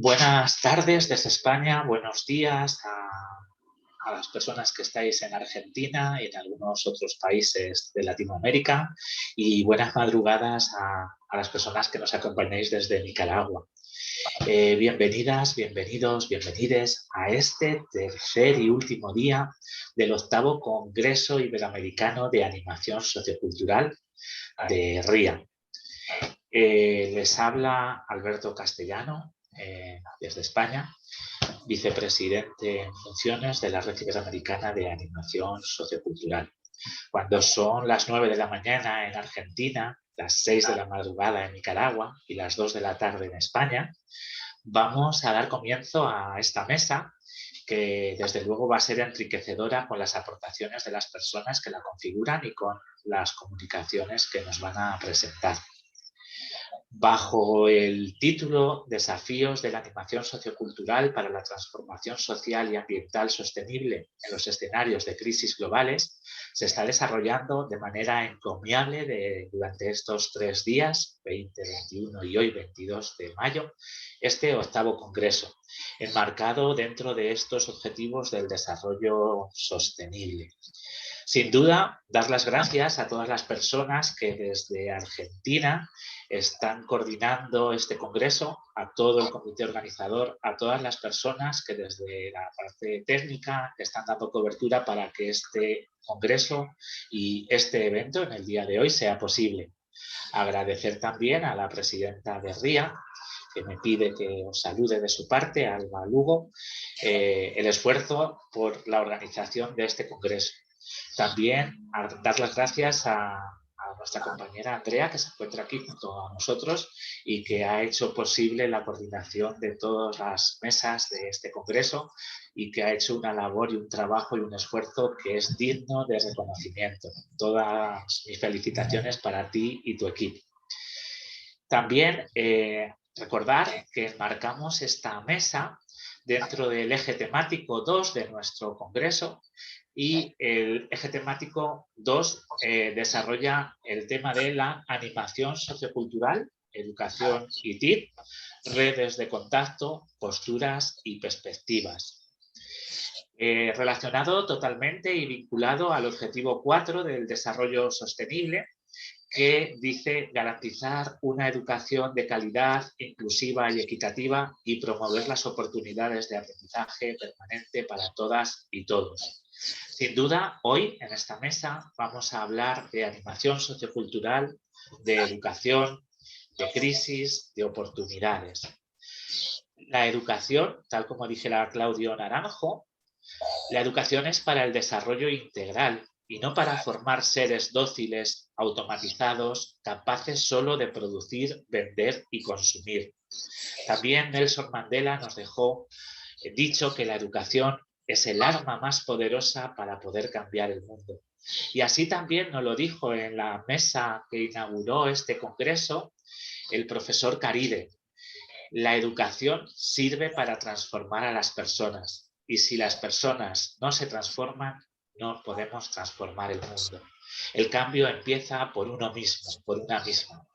Buenas tardes desde España, buenos días a las personas que estáis en Argentina y en algunos otros países de Latinoamérica y buenas madrugadas a las personas que nos acompañáis desde Nicaragua. Bienvenidas, bienvenidos, bienvenides a este tercer y último día del octavo Congreso Iberoamericano de Animación Sociocultural de RIA. Les habla Alberto Castellano desde España, vicepresidente en funciones de la Red Iberoamericana de Animación Sociocultural. Cuando son las 9 de la mañana en Argentina, las 6 de la madrugada en Nicaragua y las 2 de la tarde en España, vamos a dar comienzo a esta mesa que desde luego va a ser enriquecedora con las aportaciones de las personas que la configuran y con las comunicaciones que nos van a presentar. Bajo el título Desafíos de la animación sociocultural para la transformación social y ambiental sostenible en los escenarios de crisis globales, se está desarrollando de manera encomiable durante estos 3 días, 20, 21 y hoy 22 de mayo, este octavo congreso, enmarcado dentro de estos objetivos del desarrollo sostenible. Sin duda, dar las gracias a todas las personas que desde Argentina están coordinando este congreso, a todo el comité organizador, a todas las personas que desde la parte técnica están dando cobertura para que este congreso y este evento en el día de hoy sea posible. Agradecer también a la presidenta de RIA, que me pide que os salude de su parte, Alba Lugo, el esfuerzo por la organización de este congreso. También dar las gracias a nuestra compañera Andrea, que se encuentra aquí junto a nosotros y que ha hecho posible la coordinación de todas las mesas de este congreso y que ha hecho una labor y un trabajo y un esfuerzo que es digno de reconocimiento. Todas mis felicitaciones para ti y tu equipo. También recordar que enmarcamos esta mesa dentro del eje temático 2 de nuestro congreso, y el eje temático 2 desarrolla el tema de la animación sociocultural, educación y TIC, redes de contacto, posturas y perspectivas. Relacionado totalmente y vinculado al objetivo 4 del desarrollo sostenible, que dice garantizar una educación de calidad, inclusiva y equitativa y promover las oportunidades de aprendizaje permanente para todas y todos. Sin duda, hoy en esta mesa vamos a hablar de animación sociocultural, de educación, de crisis, de oportunidades. La educación, tal como dijera Claudio Naranjo, la educación es para el desarrollo integral y no para formar seres dóciles, automatizados, capaces solo de producir, vender y consumir. También Nelson Mandela nos dejó dicho que la educación es el arma más poderosa para poder cambiar el mundo. Y así también nos lo dijo en la mesa que inauguró este congreso el profesor Caride. La educación sirve para transformar a las personas y si las personas no se transforman, no podemos transformar el mundo. El cambio empieza por uno mismo, por una misma.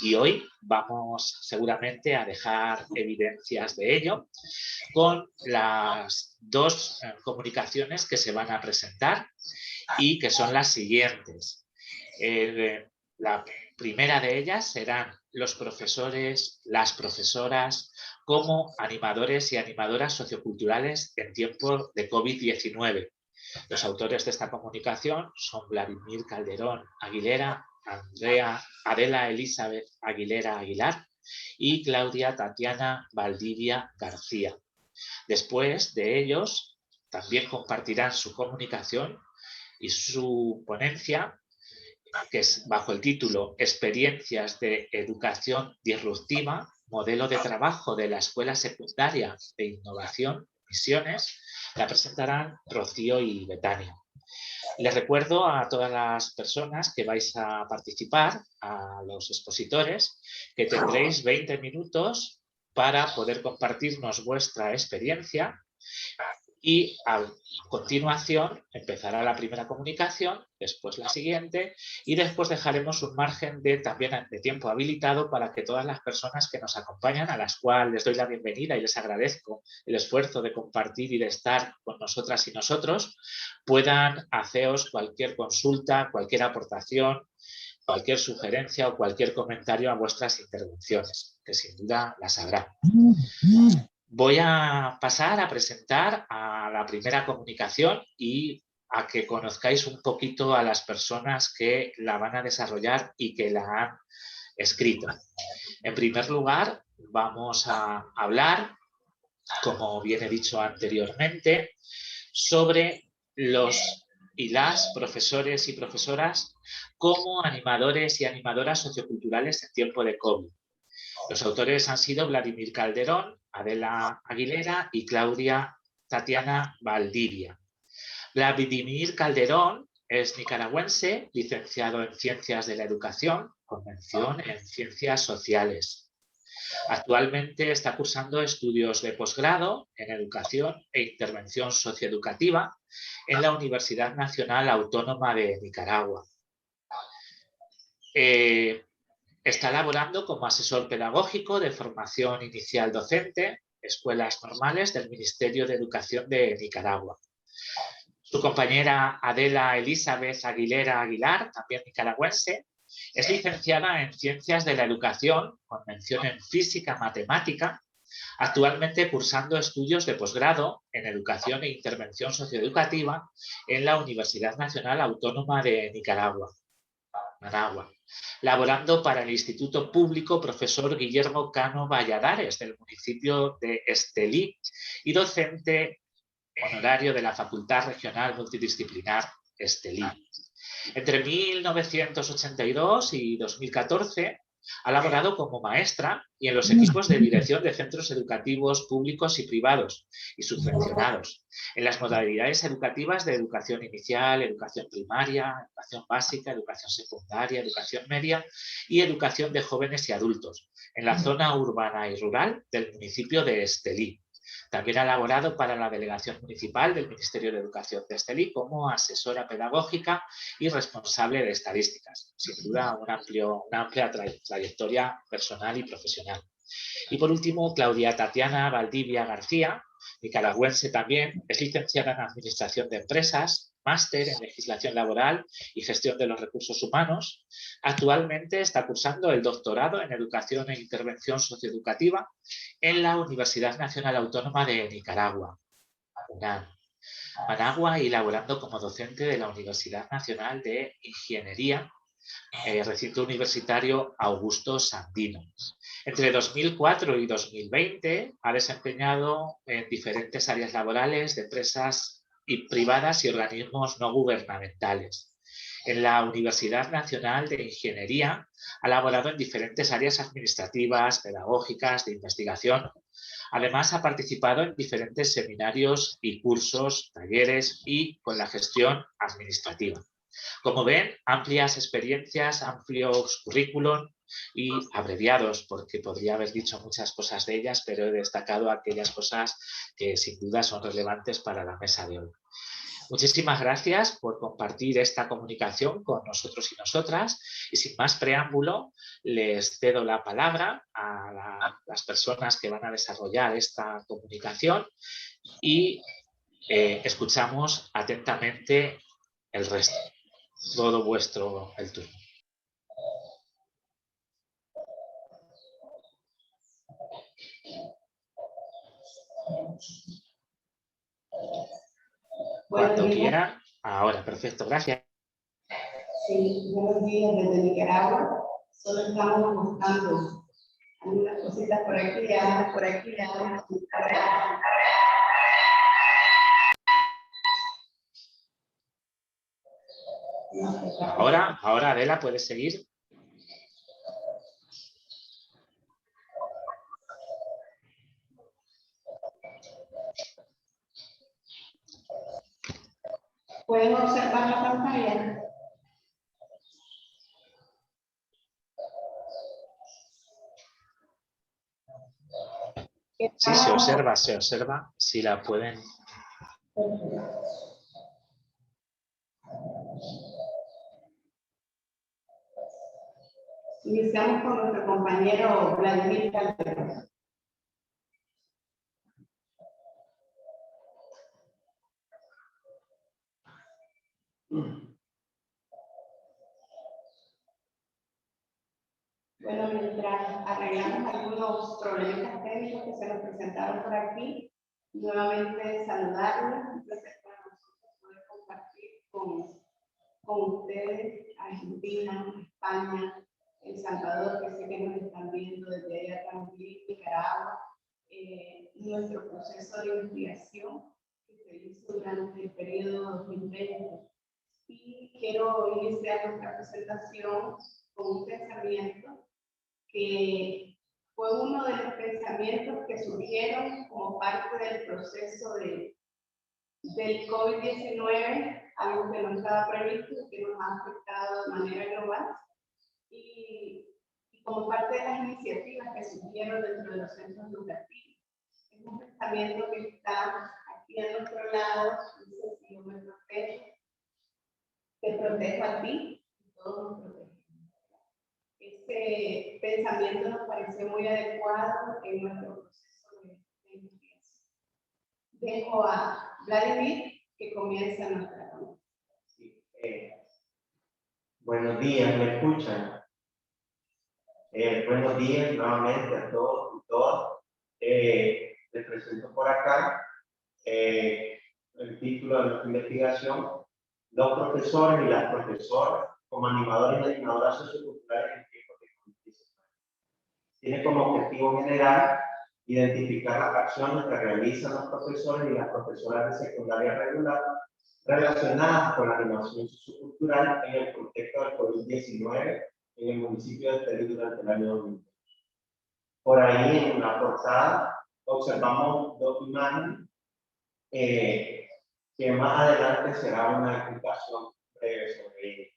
Y hoy vamos seguramente a dejar evidencias de ello con las dos comunicaciones que se van a presentar y que son las siguientes. La primera de ellas serán los profesores, las profesoras, como animadores y animadoras socioculturales en tiempo de COVID-19. Los autores de esta comunicación son Vladimir Calderón Aguilera, Adela Elizabeth Aguilera Aguilar y Claudia Tatiana Valdivia García. Después de ellos, también compartirán su comunicación y su ponencia, que es bajo el título Experiencias de Educación Disruptiva, modelo de trabajo de la Escuela Secundaria de Innovación, Misiones, la presentarán Rocío y Betania. Les recuerdo a todas las personas que vais a participar, a los expositores, que tendréis 20 minutos para poder compartirnos vuestra experiencia y a continuación empezará la primera comunicación, después la siguiente y después dejaremos un margen también de tiempo habilitado para que todas las personas que nos acompañan, a las cuales les doy la bienvenida y les agradezco el esfuerzo de compartir y de estar con nosotras y nosotros, puedan haceros cualquier consulta, cualquier aportación, cualquier sugerencia o cualquier comentario a vuestras intervenciones, que sin duda las habrá. Voy a pasar a presentar a la primera comunicación y a que conozcáis un poquito a las personas que la van a desarrollar y que la han escrito. En primer lugar, vamos a hablar, como bien he dicho anteriormente, sobre los y las profesores y profesoras como animadores y animadoras socioculturales en tiempo de COVID. Los autores han sido Vladimir Calderón, Adela Aguilera y Claudia Tatiana Valdivia. Vladimir Calderón es nicaragüense, licenciado en Ciencias de la Educación, con mención en Ciencias Sociales. Actualmente está cursando estudios de posgrado en Educación e Intervención Socioeducativa en la Universidad Nacional Autónoma de Nicaragua. Está laborando como asesor pedagógico de formación inicial docente, escuelas normales del Ministerio de Educación de Nicaragua. Su compañera Adela Elizabeth Aguilera Aguilar, también nicaragüense, es licenciada en Ciencias de la Educación, con mención en Física Matemática, actualmente cursando estudios de posgrado en Educación e Intervención Socioeducativa en la Universidad Nacional Autónoma de Nicaragua, Managua, laborando para el Instituto Público Profesor Guillermo Cano Valladares del municipio de Estelí y docente honorario de la Facultad Regional Multidisciplinar Estelí. Entre 1982 y 2014 ha laborado como maestra y en los equipos de dirección de centros educativos públicos y privados y subvencionados, en las modalidades educativas de educación inicial, educación primaria, educación básica, educación secundaria, educación media y educación de jóvenes y adultos, en la zona urbana y rural del municipio de Estelí. También ha laborado para la Delegación Municipal del Ministerio de Educación de Estelí como asesora pedagógica y responsable de estadísticas. Sin duda, una amplia trayectoria personal y profesional. Y por último, Claudia Tatiana Valdivia García, nicaragüense también, es licenciada en Administración de Empresas, máster en Legislación Laboral y Gestión de los Recursos Humanos. Actualmente está cursando el doctorado en Educación e Intervención Socioeducativa en la Universidad Nacional Autónoma de Nicaragua, UNAM, Managua, y laborando como docente de la Universidad Nacional de Ingeniería, recinto universitario Augusto Sandino. Entre 2004 y 2020 ha desempeñado en diferentes áreas laborales de empresas privadas y organismos no gubernamentales. En la Universidad Nacional de Ingeniería ha laborado en diferentes áreas administrativas, pedagógicas, de investigación. Además, ha participado en diferentes seminarios y cursos, talleres y con la gestión administrativa. Como ven, amplias experiencias, amplios currículum y abreviados, porque podría haber dicho muchas cosas de ellas, pero he destacado aquellas cosas que sin duda son relevantes para la mesa de hoy. Muchísimas gracias por compartir esta comunicación con nosotros y nosotras. Y sin más preámbulo, les cedo la palabra a las personas que van a desarrollar esta comunicación y escuchamos atentamente el resto. Todo vuestro el turno. Cuando quieran. Ahora, perfecto, gracias. Sí, buenos días desde Nicaragua. Solo estamos mostrando algunas cositas por aquí, por aquí. Ahora Adela, puedes seguir. ¿Pueden observar la pantalla? Sí, se observa, si la pueden. Iniciamos con nuestro compañero Vladimir Calderón. Bueno, mientras arreglamos algunos problemas técnicos que se nos presentaron por aquí, nuevamente saludarlos. Entonces, para nosotros poder compartir con ustedes Argentina, España, El Salvador, que sé que nos están viendo desde allá también, Nicaragua, nuestro proceso de investigación que se hizo durante el periodo 2020. Y quiero iniciar nuestra presentación con un pensamiento que fue uno de los pensamientos que surgieron como parte del proceso del COVID-19, algo que no estaba previsto y que nos ha afectado de manera global, y como parte de las iniciativas que surgieron dentro de los centros educativos. Es un pensamiento que está aquí a nuestro lado, dice: si yo me protejo, te protejo a ti y todos nos protegemos. Ese pensamiento nos pareció muy adecuado en nuestro proceso de investigación. Dejo a Vladimir que comience nuestra ronda. Sí, buenos días, ¿me escuchan? Buenos días nuevamente a todos y todas. Les presento por acá el título de nuestra investigación: los profesores y las profesoras como animadores y animadoras socioculturales en tiempos de COVID-19. Tiene como objetivo general identificar las acciones que realizan los profesores y las profesoras de secundaria regular relacionadas con la animación sociocultural en el contexto del COVID-19 en el municipio de Estelí durante el año 2020. Por ahí en la portada observamos dos imágenes que más adelante será una explicación breve sobre ello.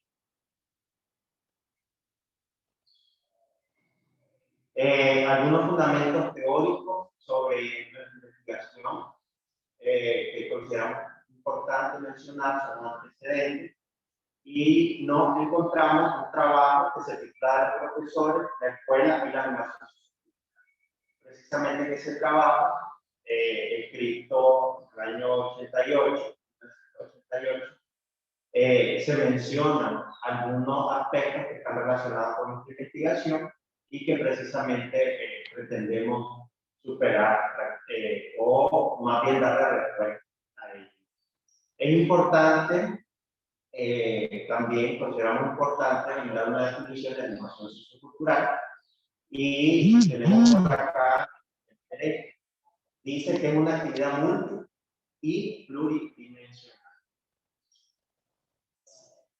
Algunos fundamentos teóricos sobre nuestra investigación que consideramos importante mencionar son antecedentes, y nos encontramos un trabajo que se titula Los profesores, la escuela y la animación. Precisamente en ese trabajo, escrito en el año 88, se mencionan algunos aspectos que están relacionados con nuestra investigación y que precisamente pretendemos superar o más bien darle respuesta a ellos. Es importante, también consideramos importante generar una definición de animación sociocultural, y tenemos por acá, dice que es una actividad multi y pluridimensional.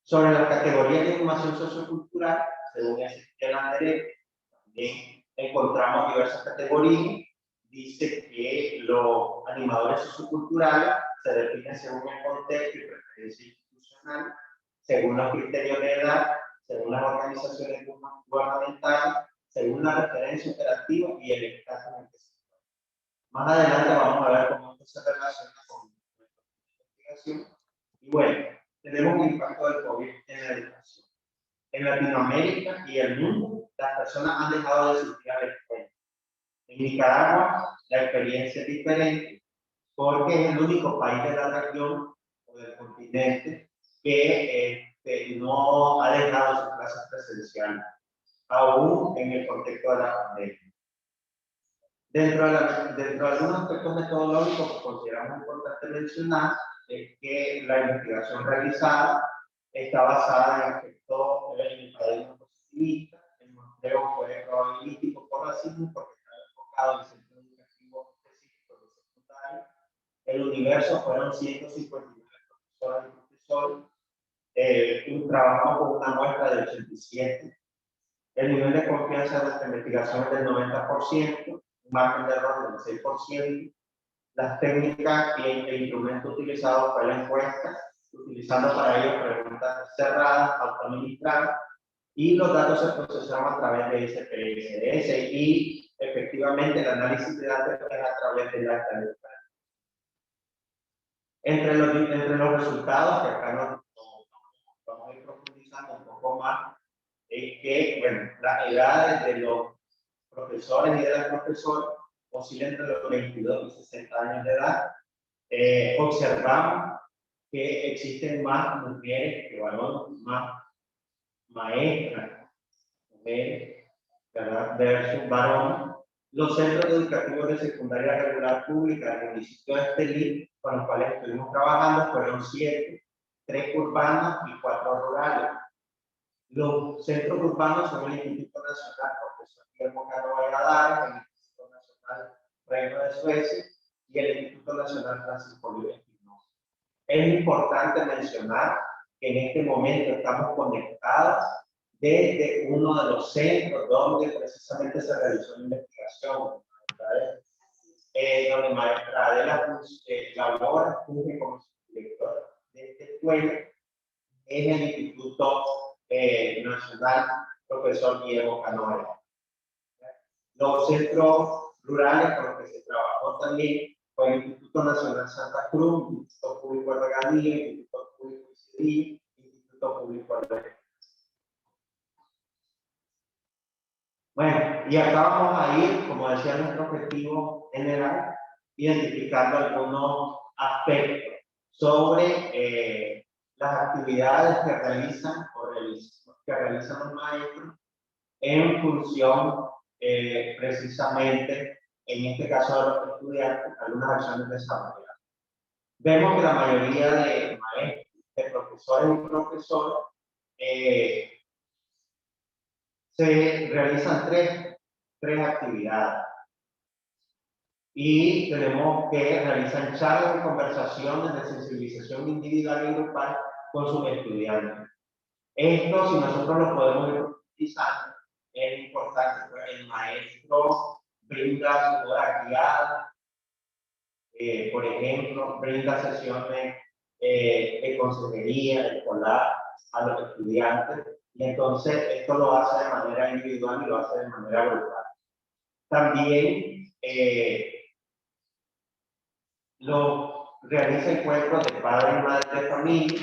Sobre la categoría de animación sociocultural, según el sistema de derecho, también encontramos diversas categorías. Dice que los animadores socioculturales se definen según el contexto y preferencia institucional, según los criterios de edad, según las organizaciones gubernamentales, según la referencia operativa y el estatus en que se encuentra. Más adelante vamos a ver cómo esto se relaciona con nuestra investigación. Y bueno, tenemos un impacto del COVID en la educación. En Latinoamérica y el mundo, las personas han dejado de asistir a la escuela. En Nicaragua, la experiencia es diferente, porque es el único país de la región o del continente que no ha dejado sus clases presenciales, aún en el contexto de la pandemia. Dentro de algunos aspectos metodológicos que consideramos importante mencionar, es que la investigación realizada está basada en aspectos en el paradigma positivista. El muestreo fue probabilístico por racismo, porque está enfocado en el centro educativo específico de secundaria. El universo fueron 159 profesoras y profesores. Un trabajo con una muestra de 87. El nivel de confianza de nuestra investigación es del 90%, un margen de error del 6%. Las técnicas y el instrumento utilizado fue la encuesta, utilizando para ello preguntas cerradas, autoadministradas, y los datos se procesaron a través de SPSS, y efectivamente el análisis de datos es a través del acta de Entre los resultados, que acá nos vamos a ir profundizando un poco más, es que, bueno, las edades de los profesores y de las profesoras oscilan entre los 22 y 60 años de edad. Observamos que existen más mujeres que varones, más maestras, mujeres, ¿verdad?, versus varones. Los centros educativos de secundaria regular pública del municipio de Estelí, con los cuales estuvimos trabajando, fueron 7, 3 urbanos y 4 rurales. Los centros urbanos son el Instituto Nacional Profesor Guillermo Cano Valladares, el Instituto Nacional Reino de Suecia y el Instituto Nacional Francisco Luis Espinosa. Es importante mencionar que en este momento estamos conectados desde uno de los centros donde precisamente se realizó la investigación, donde maestra Adela labora, funge como director de esta escuela, es el Instituto Nacional Profesor Guillermo Cano. Los centros rurales con los que se trabajó también fue el Instituto Nacional Santa Cruz, Instituto Público de Regadío, Instituto Público de Cedillo, Instituto Público de. Bueno, y acá vamos a ir, como decía nuestro objetivo general, identificando algunos aspectos sobre las actividades que realizan los maestros en función precisamente, en este caso de los estudiantes, algunas acciones desarrolladas. Vemos que la mayoría de maestros, de profesores y profesoras, se realizan tres actividades. Y tenemos que realizar charlas y conversaciones de sensibilización individual y grupal con sus estudiantes. Esto, si nosotros lo podemos ir utilizando, es importante. El maestro brinda su hora guiada, por ejemplo, brinda sesiones de consejería escolar a los estudiantes, y entonces esto lo hace de manera individual y lo hace de manera grupal. También realiza encuentros de padres y madres de familia,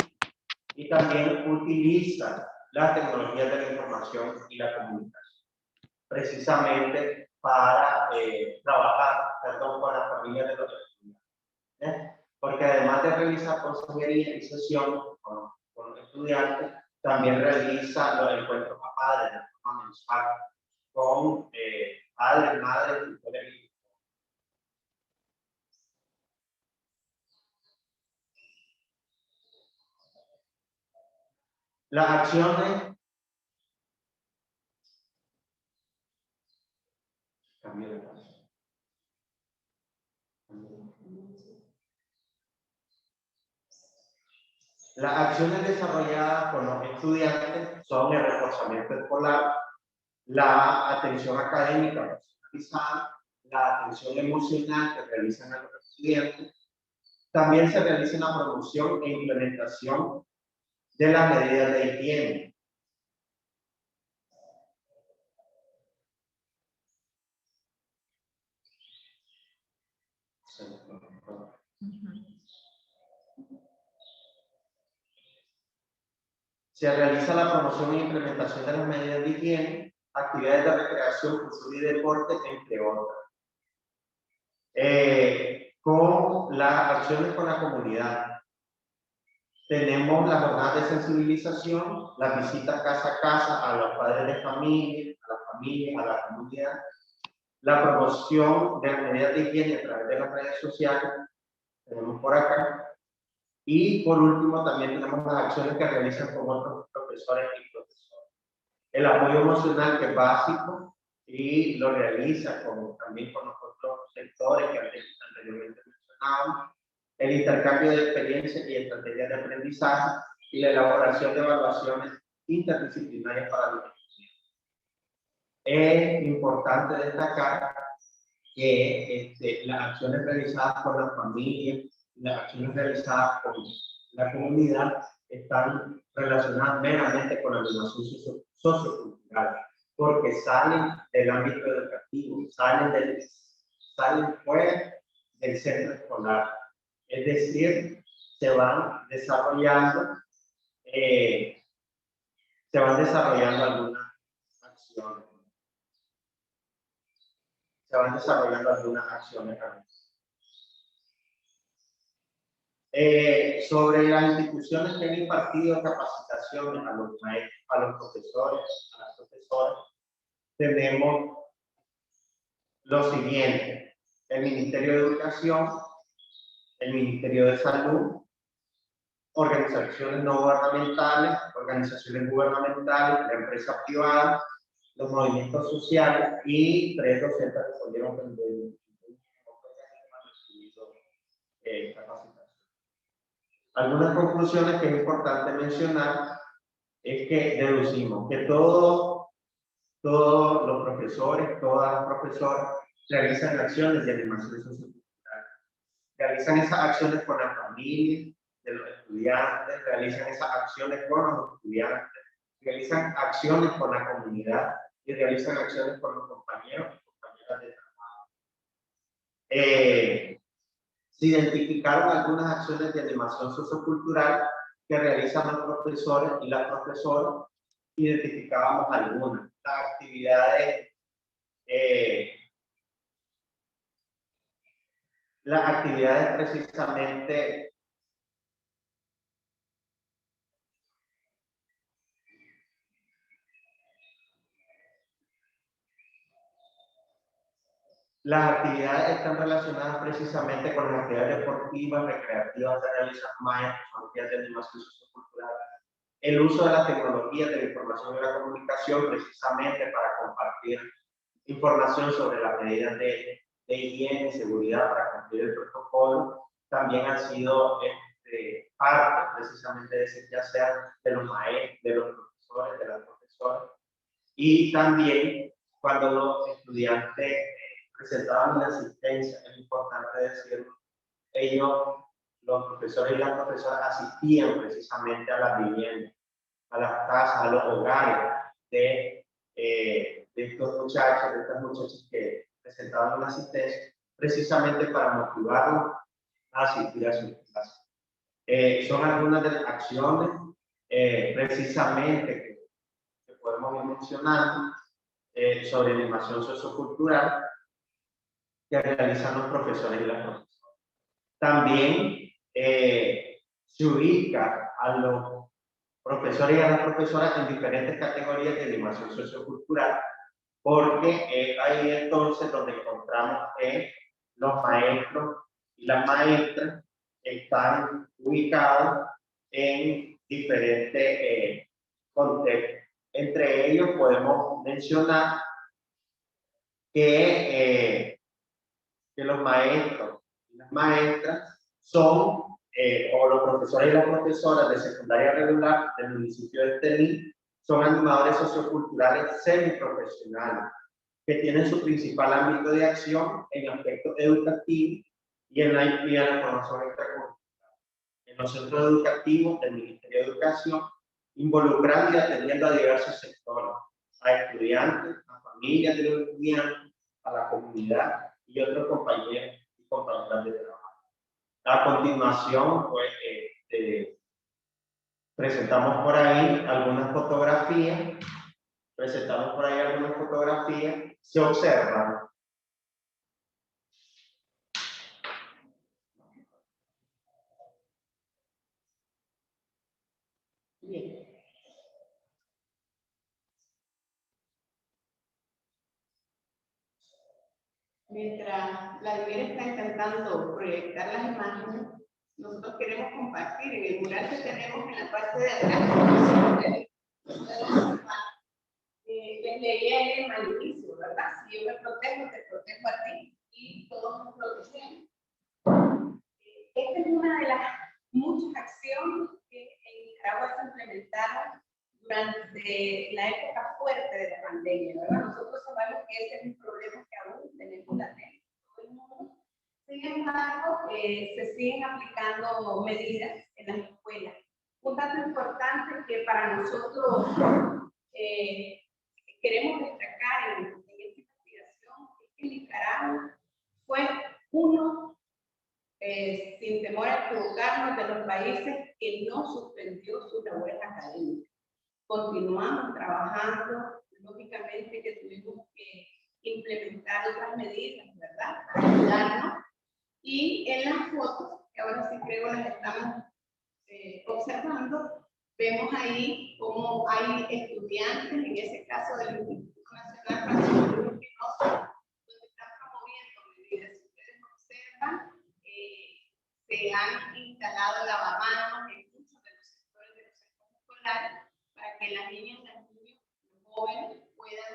y también utiliza las tecnologías de la información y la comunicación, precisamente para trabajar con las familias de los estudiantes. Porque además de realizar consejería y sesiones con los estudiantes, también realiza los encuentros a padres de forma mensual con padres, madres, tutores y las acciones. Cambio de paso. Las acciones desarrolladas por los estudiantes son el reforzamiento escolar, la atención académica personalizada, la atención emocional que realizan a los estudiantes. También se realiza la promoción e implementación de las medidas de higiene. Se realiza la promoción e implementación de las medidas de higiene, actividades de recreación, cultura y deporte, entre otras. Con las acciones con la comunidad, tenemos las jornadas de sensibilización, las visitas casa a casa a los padres de familia, a la familia, a la comunidad, la promoción de las medidas de higiene a través de las redes sociales, tenemos por acá. Y por último, también tenemos las acciones que realizan con otros profesores y profesoras. El apoyo emocional, que es básico, y lo realiza también con los otros sectores que anteriormente mencionábamos. El intercambio de experiencias y estrategias de aprendizaje y la elaboración de evaluaciones interdisciplinarias para los estudiantes. Es importante destacar que las acciones realizadas por las familias, las acciones realizadas con la comunidad están relacionadas meramente con la animación sociocultural, porque salen del ámbito educativo, salen fuera del centro escolar. Es decir, se van desarrollando algunas acciones. Sobre las instituciones que han impartido capacitaciones a los maestros, a los profesores, a las profesoras, tenemos lo siguiente: el Ministerio de Educación, el Ministerio de Salud, organizaciones no gubernamentales, organizaciones gubernamentales, la empresa privada, los movimientos sociales y 3 docentes respondieron que capacitación. Algunas conclusiones que es importante mencionar es que deducimos que todos los profesores, todas las profesoras realizan acciones de animación sociocultural. Realizan esas acciones con la familia de los estudiantes, realizan esas acciones con los estudiantes, realizan acciones con la comunidad y realizan acciones con los compañeros y compañeras de trabajo. Se identificaron algunas acciones de animación sociocultural que realizan los profesores y las profesoras. Identificábamos algunas. Las actividades precisamente están relacionadas precisamente con las actividades deportivas, recreativas que realizan maestros, actividades de animación sociocultural. El uso de la tecnología de la información y la comunicación precisamente para compartir información sobre las medidas de higiene y seguridad para cumplir el protocolo, también han sido parte precisamente de ese quehacer de los maestros, de los profesores, de las profesoras. Y también cuando los estudiantes presentaban una asistencia, es importante decirlo, ellos, los profesores y las profesoras, asistían precisamente a las viviendas, a las casas, a los hogares de estos muchachos, de estas muchachas que presentaban una asistencia, precisamente para motivarlos a asistir a sus clases. Son algunas de las acciones precisamente que podemos ir mencionando sobre animación sociocultural que realizan los profesores y las profesoras. También se ubica a los profesores y a las profesoras en diferentes categorías de animación sociocultural, porque ahí entonces donde encontramos que los maestros y las maestras están ubicados en diferentes contextos. Entre ellos podemos mencionar que los maestros y las maestras son, o los profesores y las profesoras de secundaria regular del municipio de Estelí, son animadores socioculturales semiprofesionales que tienen su principal ámbito de acción en aspectos educativos y en la formación extracurricular. En los centros educativos del Ministerio de Educación, involucrando y atendiendo a diversos sectores, a estudiantes, a familias de los estudiantes, a la comunidad y otros compañeros y compañeras de trabajo. A continuación, pues, presentamos por ahí algunas fotografías. Se observan bien. Mientras Vladimir está intentando proyectar las imágenes, nosotros queremos compartir en el mural que tenemos en la parte de atrás. Les leía en el inicio, ¿verdad? Si yo me protejo, te protejo a ti y todos nos protegemos. Esta es una de las muchas acciones que en Nicaragua se implementaron durante la época fuerte de la pandemia, ¿verdad? Nosotros sabemos que ese es un problema que aún tenemos latente en todo el mundo. Sin embargo, se siguen aplicando medidas en las escuelas. Un dato importante que para nosotros queremos destacar en esta investigación es que Nicaragua fue uno sin temor a equivocarnos, de los países que no suspendió su labor académica. Continuamos trabajando, lógicamente que tuvimos que implementar otras medidas, ¿verdad?, para ayudarnos. Y en las fotos, que ahora sí creo las estamos observando, vemos ahí cómo hay estudiantes, en ese caso del Instituto Nacional para la Salud Espinosa, donde están promoviendo medidas. Si ustedes observan, se han instalado lavamanos en muchos de los sectores de los centros escolares para que las niñas, los niños, los jóvenes puedan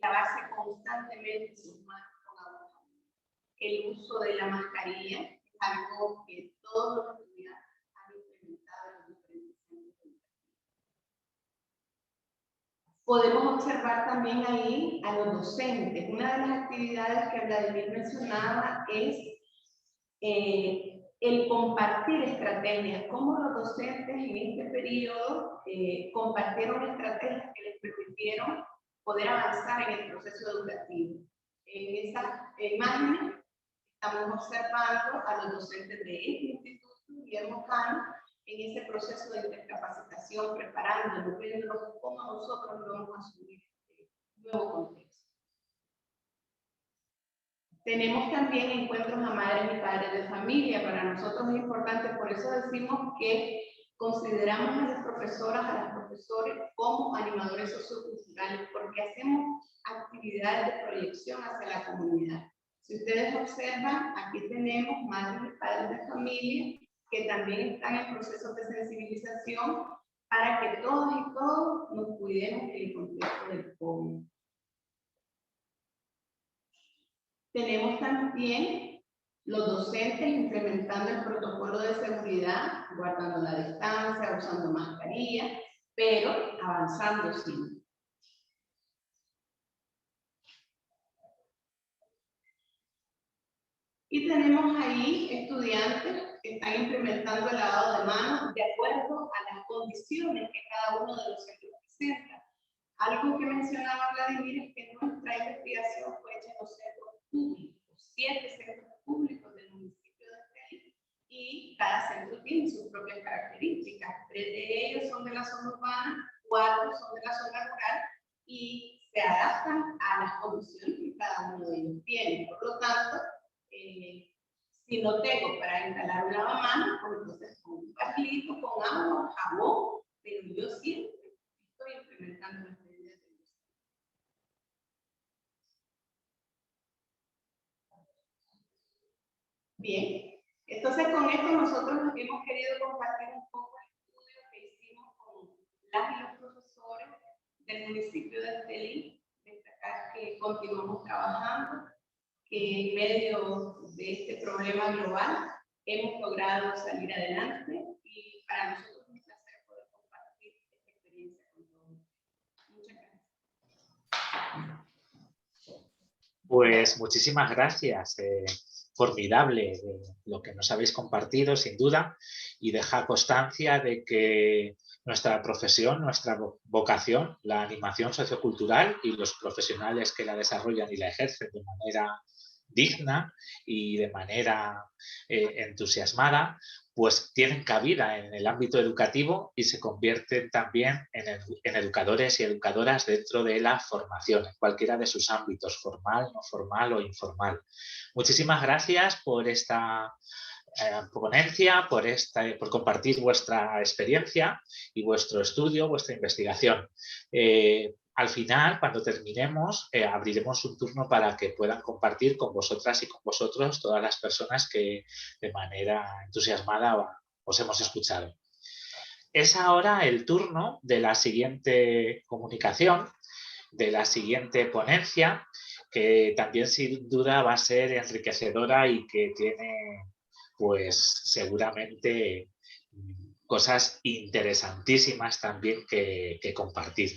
lavarse constantemente sus manos con agua. El uso de la mascarilla es algo que todos los estudiantes han implementado en los diferentes centros educativos. Podemos observar también ahí a los docentes. Una de las actividades que Vladimir mencionaba es el compartir estrategias, cómo los docentes en este periodo compartieron estrategias que les permitieron poder avanzar en el proceso educativo. En esa imagen estamos observando a los docentes de este instituto, Guillermo Cano, en ese proceso de intercapacitación, preparándolos, viendo cómo nosotros lo vamos a asumir este nuevo contexto. Tenemos también encuentros a madres y padres de familia. Para nosotros es importante, por eso decimos que consideramos a las profesoras, a los profesores como animadores socioculturales, porque hacemos actividades de proyección hacia la comunidad. Si ustedes observan, aquí tenemos madres y padres de familia que también están en procesos de sensibilización para que todos y todos nos cuidemos en el contexto del COVID. Tenemos también los docentes implementando el protocolo de seguridad, guardando la distancia, usando mascarilla, pero avanzando siempre. Y tenemos ahí estudiantes que están implementando el lavado de manos de acuerdo a las condiciones que cada uno de los centros presenta. Algo que mencionaba Vladimir es que nuestra investigación fue hecha en los centros públicos, 7 centros públicos del municipio de Estelí, y cada centro tiene sus propias características. 3 de ellos son de la zona urbana, 4 son de la zona rural, y se adaptan a las condiciones que cada uno de ellos tiene. Por lo tanto, si no tengo para instalar un lavamanos, pues entonces con un vasito, con agua, jabón, pero yo siempre estoy implementando las medidas de uso. Bien, entonces con esto nosotros hemos querido compartir un poco el estudio que hicimos con las y los profesores del municipio de Estelí, destacar que continuamos trabajando, que en medio de este problema global hemos logrado salir adelante, y para nosotros es un placer poder compartir esta experiencia con todos. Muchas gracias. Pues muchísimas gracias. Formidable lo que nos habéis compartido, sin duda, y deja constancia de que nuestra profesión, nuestra vocación, la animación sociocultural y los profesionales que la desarrollan y la ejercen de manera digna y de manera entusiasmada, pues tienen cabida en el ámbito educativo y se convierten también en educadores y educadoras dentro de la formación, en cualquiera de sus ámbitos, formal, no formal o informal. Muchísimas gracias por esta ponencia, por compartir vuestra experiencia y vuestro estudio, vuestra investigación. Al final, cuando terminemos, abriremos un turno para que puedan compartir con vosotras y con vosotros todas las personas que de manera entusiasmada os hemos escuchado. Es ahora el turno de la siguiente comunicación, de la siguiente ponencia, que también sin duda va a ser enriquecedora y que tiene, pues seguramente, cosas interesantísimas también que compartir.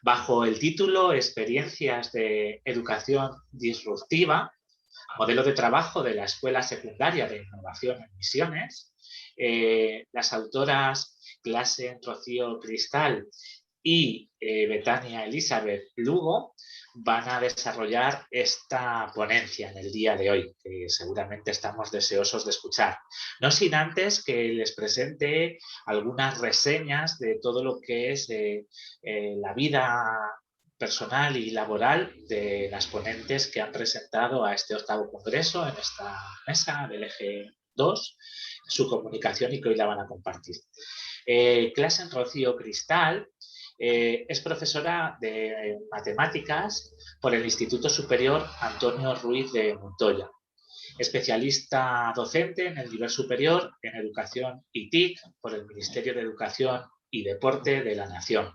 Bajo el título Experiencias de educación disruptiva, modelo de trabajo de la Escuela Secundaria de Innovación en Misiones, las autoras Glasen, Rocío Cristal y Betania Elizabeth Lugo van a desarrollar esta ponencia en el día de hoy, que seguramente estamos deseosos de escuchar. No sin antes que les presente algunas reseñas de todo lo que es la vida personal y laboral de las ponentes que han presentado a este 8º congreso en esta mesa del eje 2, su comunicación, y que hoy la van a compartir. Clasen Rocío Cristal es profesora de matemáticas por el Instituto Superior Antonio Ruiz de Montoya, especialista docente en el nivel superior en Educación y TIC por el Ministerio de Educación y Deporte de la Nación.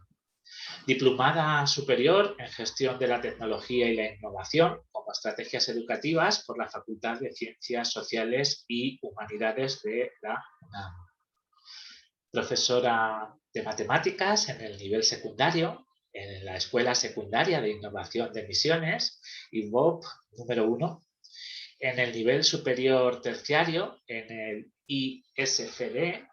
Diplomada superior en Gestión de la Tecnología y la Innovación como Estrategias Educativas por la Facultad de Ciencias Sociales y Humanidades de la UNAM. Profesora de Matemáticas en el nivel secundario en la Escuela Secundaria de Innovación de Misiones, IVOP número 1. En el nivel superior terciario en el ISCD,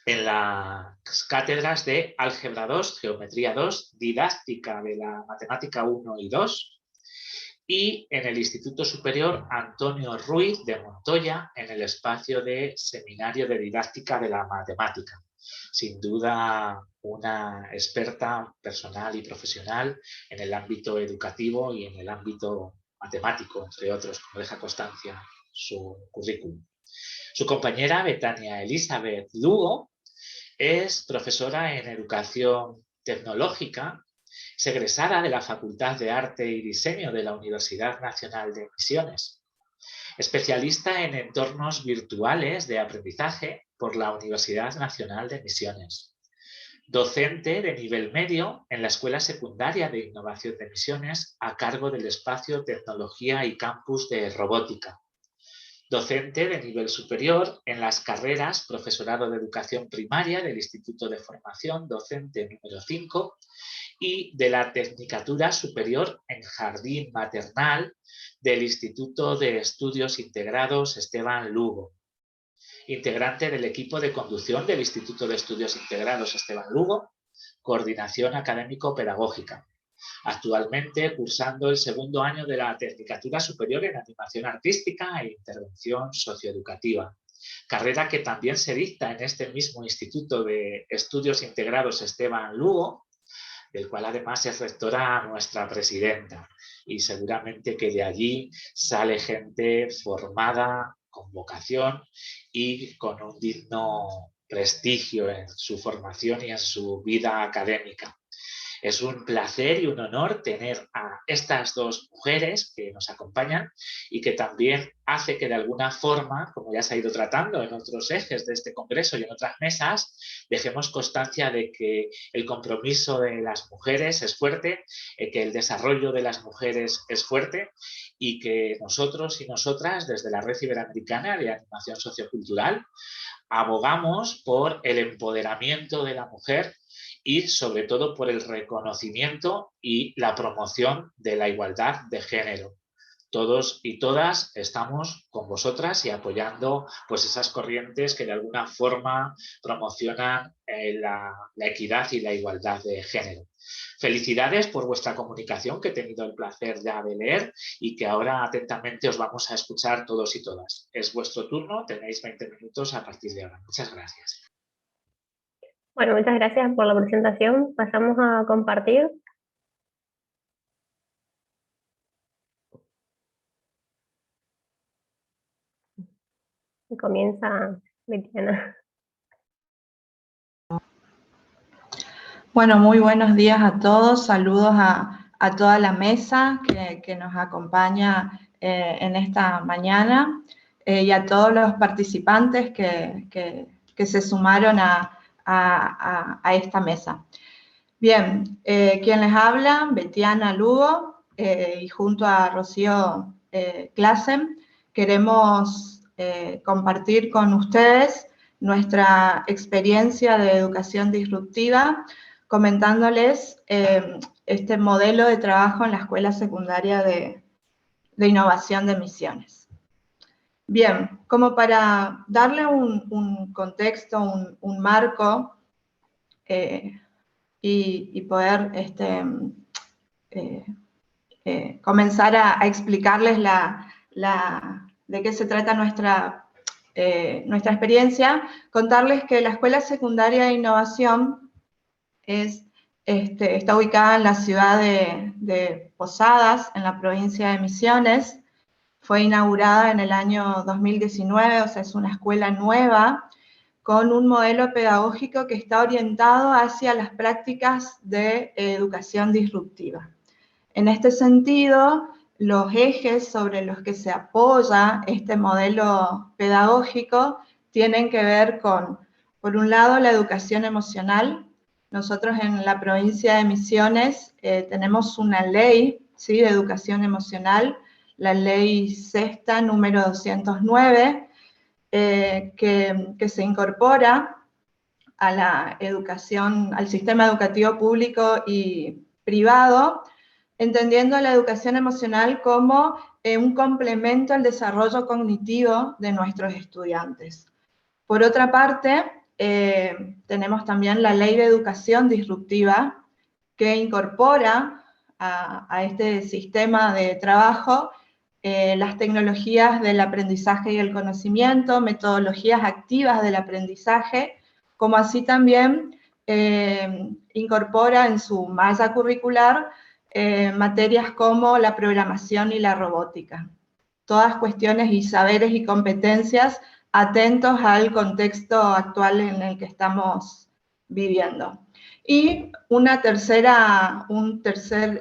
en las cátedras de Álgebra 2, Geometría 2, Didáctica de la Matemática 1 y 2, y en el Instituto Superior Antonio Ruiz de Montoya, en el espacio de Seminario de Didáctica de la Matemática. Sin duda, una experta personal y profesional en el ámbito educativo y en el ámbito matemático, entre otros, como deja constancia su currículum. Su compañera, Betania Elizabeth Lugo, es profesora en Educación Tecnológica, es egresada de la Facultad de Arte y Diseño de la Universidad Nacional de Misiones, especialista en entornos virtuales de aprendizaje por la Universidad Nacional de Misiones, docente de nivel medio en la Escuela Secundaria de Innovación de Misiones a cargo del espacio Tecnología y Campus de Robótica, docente de nivel superior en las carreras Profesorado de Educación Primaria del Instituto de Formación Docente número 5 y de la Tecnicatura Superior en Jardín Maternal del Instituto de Estudios Integrados Esteban Lugo, integrante del equipo de conducción del Instituto de Estudios Integrados Esteban Lugo, coordinación académico-pedagógica. Actualmente cursando el 2º año de la Tecnicatura Superior en Animación Artística e Intervención Socioeducativa, carrera que también se dicta en este mismo Instituto de Estudios Integrados Esteban Lugo, del cual además es rectora nuestra presidenta, y seguramente que de allí sale gente formada, con vocación y con un digno prestigio en su formación y en su vida académica. Es un placer y un honor tener a estas dos mujeres que nos acompañan y que también hace que de alguna forma, como ya se ha ido tratando en otros ejes de este congreso y en otras mesas, dejemos constancia de que el compromiso de las mujeres es fuerte, que el desarrollo de las mujeres es fuerte y que nosotros y nosotras desde la Red Iberoamericana de Animación Sociocultural abogamos por el empoderamiento de la mujer y sobre todo por el reconocimiento y la promoción de la igualdad de género. Todos y todas estamos con vosotras y apoyando pues esas corrientes que de alguna forma promocionan la equidad y la igualdad de género. Felicidades por vuestra comunicación que he tenido el placer ya de leer y que ahora atentamente os vamos a escuchar todos y todas. Es vuestro turno, tenéis 20 minutos a partir de ahora. Muchas gracias. Bueno, muchas gracias por la presentación. Pasamos a compartir. Y comienza Bettina. Bueno, muy buenos días a todos. Saludos a toda la mesa que nos acompaña en esta mañana y a todos los participantes que se sumaron a esta mesa. Bien, quien les habla, Bettina Lugo, y junto a Rocío Clasen, queremos compartir con ustedes nuestra experiencia de educación disruptiva, comentándoles este modelo de trabajo en la Escuela Secundaria de Innovación de Misiones. Bien, como para darle un contexto, un marco, y poder comenzar a explicarles de qué se trata nuestra experiencia, contarles que la Escuela Secundaria de Innovación está ubicada en la ciudad de Posadas, en la provincia de Misiones. Fue inaugurada en el año 2019, o sea, es una escuela nueva, con un modelo pedagógico que está orientado hacia las prácticas de educación disruptiva. En este sentido, los ejes sobre los que se apoya este modelo pedagógico tienen que ver con, por un lado, la educación emocional. Nosotros en la provincia de Misiones tenemos una ley, ¿sí?, de educación emocional, la ley sexta número 209, que se incorpora a la educación, al sistema educativo público y privado, entendiendo la educación emocional como un complemento al desarrollo cognitivo de nuestros estudiantes. Por otra parte, tenemos también la Ley de Educación Disruptiva, que incorpora a este sistema de trabajo las tecnologías del aprendizaje y el conocimiento, metodologías activas del aprendizaje, como así también incorpora en su malla curricular materias como la programación y la robótica. Todas cuestiones y saberes y competencias atentos al contexto actual en el que estamos viviendo. Y un tercer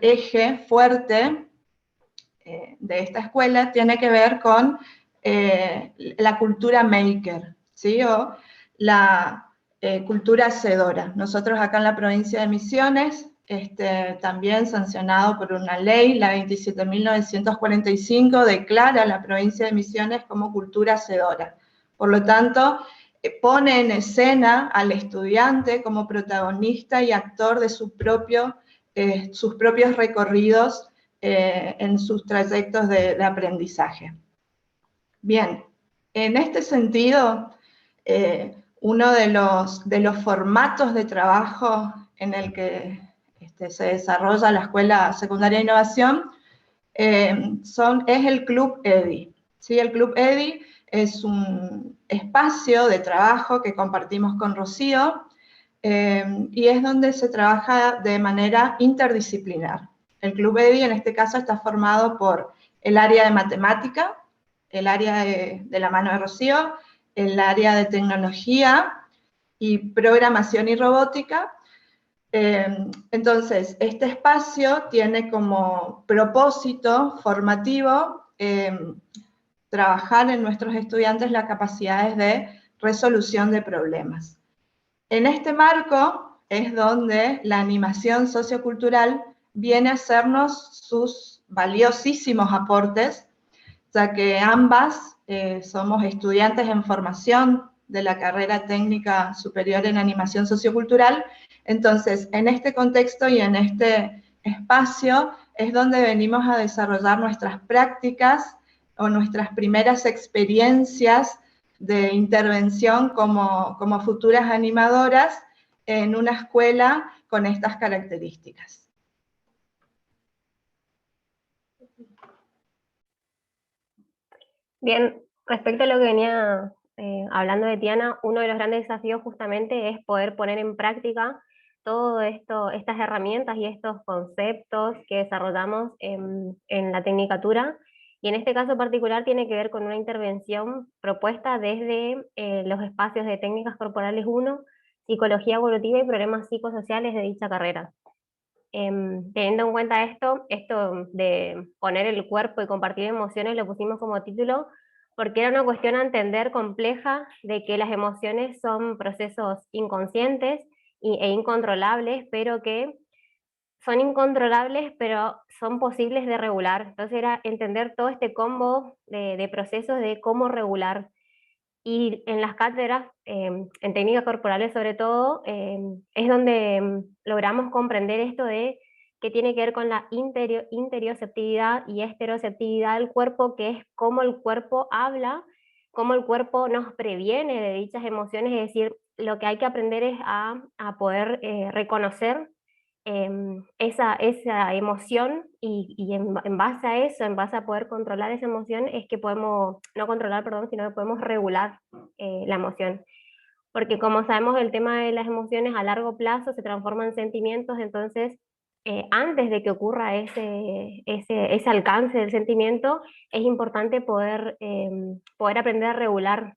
eje fuerte de esta escuela tiene que ver con la cultura maker, ¿sí? O la cultura hacedora. Nosotros acá en la provincia de Misiones, también sancionado por una ley, la 27.945, declara a la provincia de Misiones como cultura hacedora. Por lo tanto, pone en escena al estudiante como protagonista y actor de sus propios recorridos en sus trayectos de aprendizaje. Bien, en este sentido, uno de los formatos de trabajo en el que se desarrolla la Escuela Secundaria de Innovación es el Club EDI. ¿Sí? El Club EDI es un espacio de trabajo que compartimos con Rocío y es donde se trabaja de manera interdisciplinar. El Club EDI en este caso está formado por el área de matemática, el área de la mano de Rocío, el área de tecnología y programación y robótica. Entonces, este espacio tiene como propósito formativo trabajar en nuestros estudiantes las capacidades de resolución de problemas. En este marco es donde la animación sociocultural viene a hacernos sus valiosísimos aportes, ya que ambas somos estudiantes en formación de la carrera técnica superior en animación sociocultural. Entonces, en este contexto y en este espacio es donde venimos a desarrollar nuestras prácticas o nuestras primeras experiencias de intervención como futuras animadoras en una escuela con estas características. Bien, respecto a lo que venía hablando de Tiana, uno de los grandes desafíos justamente es poder poner en práctica todo esto, estas herramientas y estos conceptos que desarrollamos en la tecnicatura, y en este caso particular tiene que ver con una intervención propuesta desde los espacios de técnicas corporales 1, psicología evolutiva y problemas psicosociales de dicha carrera. Teniendo en cuenta esto de poner el cuerpo y compartir emociones lo pusimos como título porque era una cuestión a entender compleja de que las emociones son procesos inconscientes e incontrolables, pero que son incontrolables, pero son posibles de regular. Entonces era entender todo este combo de procesos de cómo regular. Y en las cátedras, en técnicas corporales sobre todo, es donde logramos comprender esto de que tiene que ver con la interioceptividad y esteroceptividad del cuerpo, que es cómo el cuerpo habla cómo el cuerpo nos previene de dichas emociones, es decir, lo que hay que aprender es a poder reconocer esa emoción y en base a eso, en base a poder controlar esa emoción, es que podemos, no controlar, perdón, sino que podemos regular la emoción. Porque como sabemos, el tema de las emociones a largo plazo se transforman en sentimientos, entonces antes de que ocurra ese alcance del sentimiento, es importante poder aprender a regular.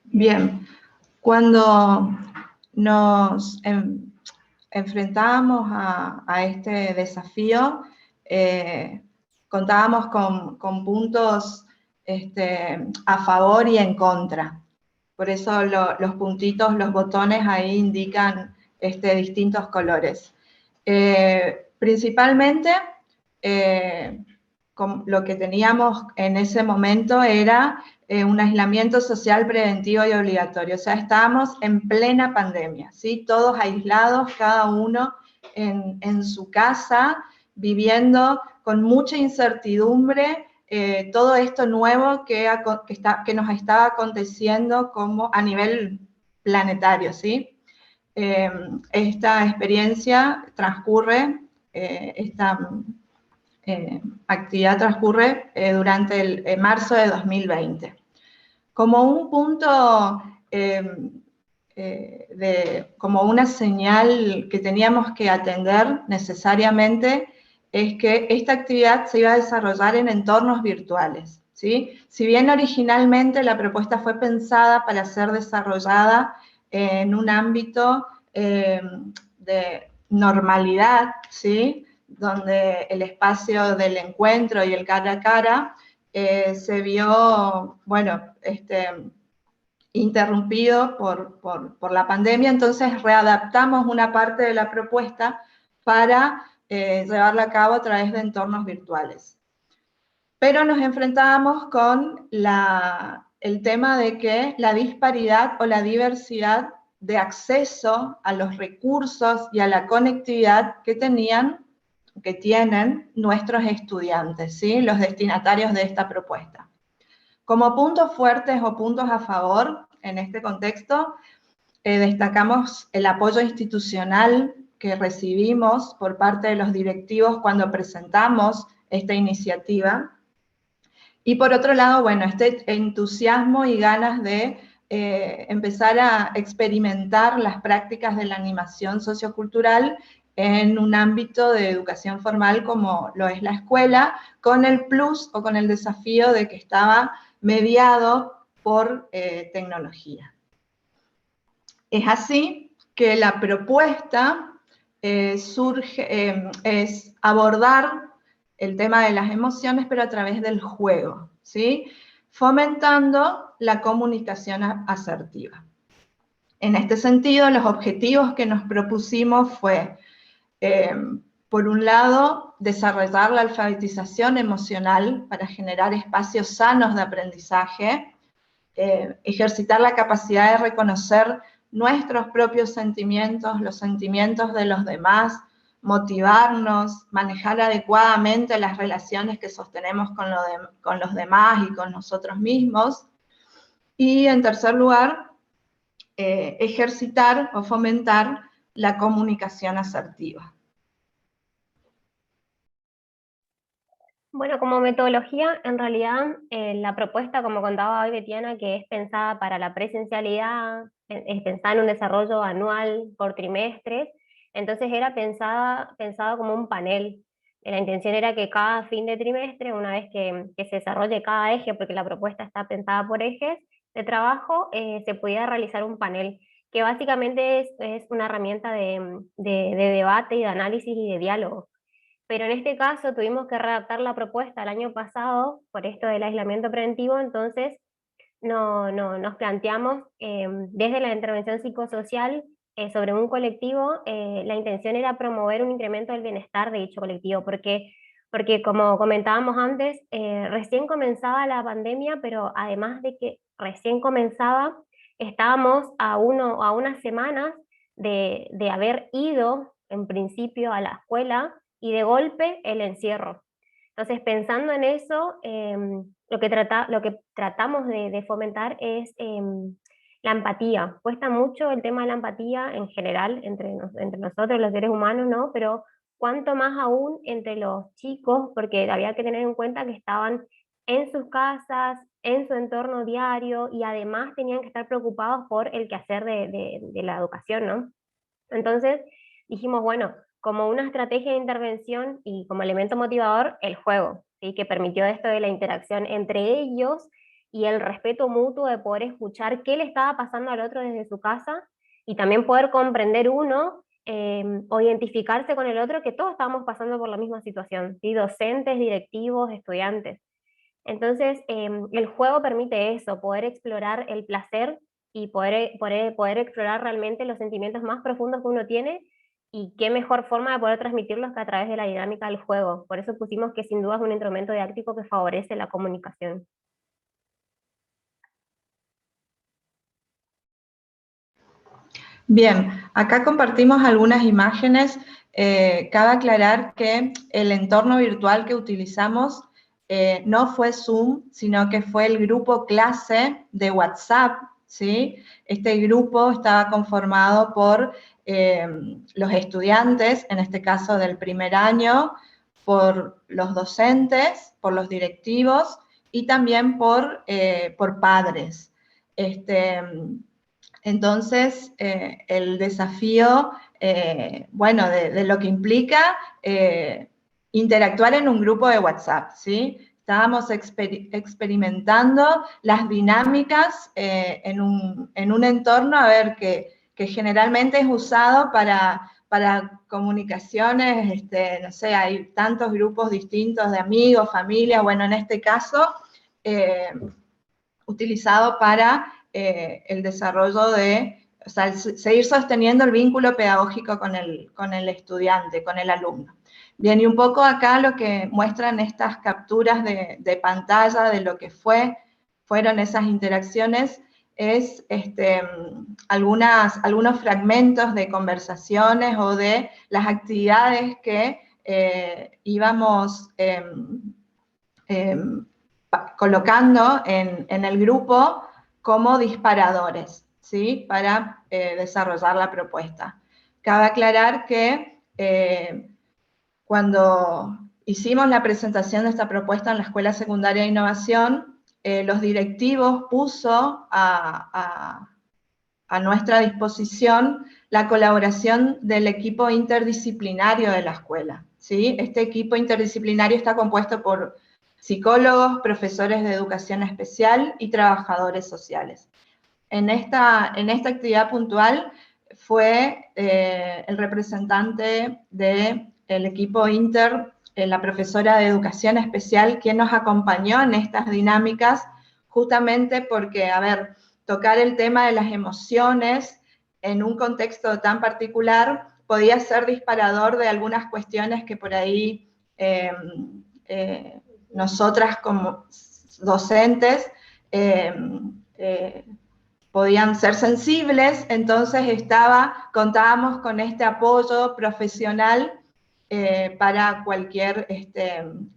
Bien, cuando nos enfrentábamos a este desafío, contábamos con puntos a favor y en contra. Por eso los puntitos, los botones ahí indican distintos colores. Principalmente, lo que teníamos en ese momento era un aislamiento social preventivo y obligatorio. O sea, estábamos en plena pandemia, ¿sí? Todos aislados, cada uno en su casa, viviendo con mucha incertidumbre todo esto nuevo que nos estaba aconteciendo como a nivel planetario, ¿sí? Esta experiencia transcurre, actividad transcurre durante el marzo de 2020. Como un punto, como una señal que teníamos que atender necesariamente, es que esta actividad se iba a desarrollar en entornos virtuales, ¿sí? Si bien originalmente la propuesta fue pensada para ser desarrollada en un ámbito de normalidad, ¿sí? Donde el espacio del encuentro y el cara a cara se vio, bueno, interrumpido por la pandemia, entonces readaptamos una parte de la propuesta para llevarla a cabo a través de entornos virtuales. Pero nos enfrentábamos con el tema de que la disparidad o la diversidad de acceso a los recursos y a la conectividad que tienen nuestros estudiantes, ¿sí? Los destinatarios de esta propuesta. Como puntos fuertes o puntos a favor en este contexto, destacamos el apoyo institucional que recibimos por parte de los directivos cuando presentamos esta iniciativa. Y por otro lado, bueno, este entusiasmo y ganas de empezar a experimentar las prácticas de la animación sociocultural en un ámbito de educación formal como lo es la escuela, con el plus o con el desafío de que estaba mediado por tecnología. Es así que la propuesta es abordar el tema de las emociones, pero a través del juego, ¿sí? Fomentando la comunicación asertiva. En este sentido, los objetivos que nos propusimos fue, por un lado, desarrollar la alfabetización emocional para generar espacios sanos de aprendizaje, ejercitar la capacidad de reconocer nuestros propios sentimientos, los sentimientos de los demás, motivarnos, manejar adecuadamente las relaciones que sostenemos con los demás y con nosotros mismos. Y en tercer lugar, ejercitar o fomentar la comunicación asertiva. Bueno, como metodología, en realidad la propuesta, como contaba hoy Betiana, que es pensada para la presencialidad, es pensada en un desarrollo anual por trimestres, entonces era pensado como un panel. La intención era que cada fin de trimestre, una vez que se desarrolle cada eje, porque la propuesta está pensada por ejes de trabajo, se pudiera realizar un panel, que básicamente es una herramienta de debate y de análisis y de diálogo. Pero en este caso tuvimos que redactar la propuesta el año pasado por esto del aislamiento preventivo, entonces nos planteamos desde la intervención psicosocial sobre un colectivo, la intención era promover un incremento del bienestar de dicho colectivo, porque como comentábamos antes, recién comenzaba la pandemia, pero además de que recién comenzaba, estábamos a unas semanas de haber ido en principio a la escuela, y de golpe el encierro. Entonces, pensando en eso, lo que tratamos de fomentar es la empatía. Cuesta mucho el tema de la empatía en general entre nosotros, los seres humanos, ¿no? Pero cuanto más aún entre los chicos, porque había que tener en cuenta que estaban en sus casas, en su entorno diario, y además tenían que estar preocupados por el quehacer de la educación, ¿no? Entonces dijimos, bueno, como una estrategia de intervención y como elemento motivador, el juego, ¿sí? Que permitió esto de la interacción entre ellos y el respeto mutuo de poder escuchar qué le estaba pasando al otro desde su casa y también poder comprender uno o identificarse con el otro, que todos estábamos pasando por la misma situación, ¿sí? Docentes, directivos, estudiantes. Entonces, el juego permite eso, poder explorar el placer y poder explorar realmente los sentimientos más profundos que uno tiene, y qué mejor forma de poder transmitirlos que a través de la dinámica del juego. Por eso pusimos que sin duda es un instrumento didáctico que favorece la comunicación. Bien, acá compartimos algunas imágenes. Cabe aclarar que el entorno virtual que utilizamos no fue Zoom, sino que fue el grupo clase de WhatsApp, ¿sí? Este grupo estaba conformado por los estudiantes, en este caso del primer año, por los docentes, por los directivos y también por padres. Entonces, el desafío, bueno, de lo que implica interactuar en un grupo de WhatsApp, ¿sí? Estábamos experimentando las dinámicas en un entorno, a ver, que generalmente es usado para comunicaciones, no sé, hay tantos grupos distintos de amigos, familia, bueno, en este caso, utilizado para el desarrollo de, o sea, seguir sosteniendo el vínculo pedagógico con el estudiante, con el alumno. Bien, y un poco acá lo que muestran estas capturas de pantalla de lo que fueron esas interacciones es algunos fragmentos de conversaciones o de las actividades que íbamos colocando en el grupo como disparadores, ¿sí? Para desarrollar la propuesta. Cabe aclarar que cuando hicimos la presentación de esta propuesta en la Escuela Secundaria de Innovación, los directivos puso a nuestra disposición la colaboración del equipo interdisciplinario de la escuela, ¿sí? Este equipo interdisciplinario está compuesto por psicólogos, profesores de educación especial y trabajadores sociales. En esta actividad puntual fue el representante del equipo inter, la profesora de educación especial, quien nos acompañó en estas dinámicas, justamente porque, a ver, tocar el tema de las emociones en un contexto tan particular podía ser disparador de algunas cuestiones que por ahí nosotras como docentes podían ser sensibles, entonces contábamos con este apoyo profesional para cualquier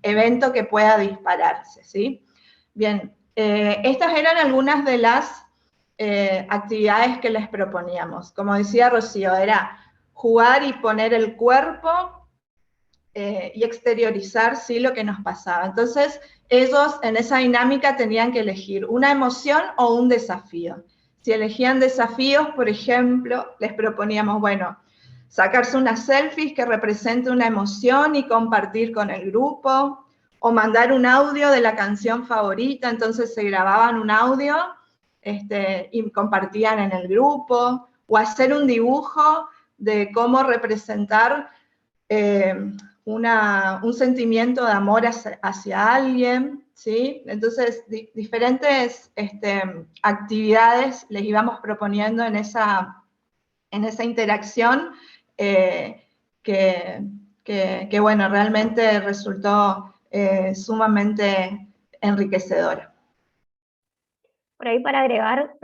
evento que pueda dispararse, ¿sí? Bien, estas eran algunas de las actividades que les proponíamos. Como decía Rocío, era jugar y poner el cuerpo y exteriorizar, ¿sí?, lo que nos pasaba. Entonces, ellos en esa dinámica tenían que elegir una emoción o un desafío. Si elegían desafíos, por ejemplo, les proponíamos, bueno, sacarse unas selfies que represente una emoción y compartir con el grupo, o mandar un audio de la canción favorita, entonces se grababan un audio y compartían en el grupo, o hacer un dibujo de cómo representar un sentimiento de amor hacia alguien, ¿sí? Entonces, diferentes actividades les íbamos proponiendo en esa interacción que, bueno, realmente resultó sumamente enriquecedora. Por ahí para agregar,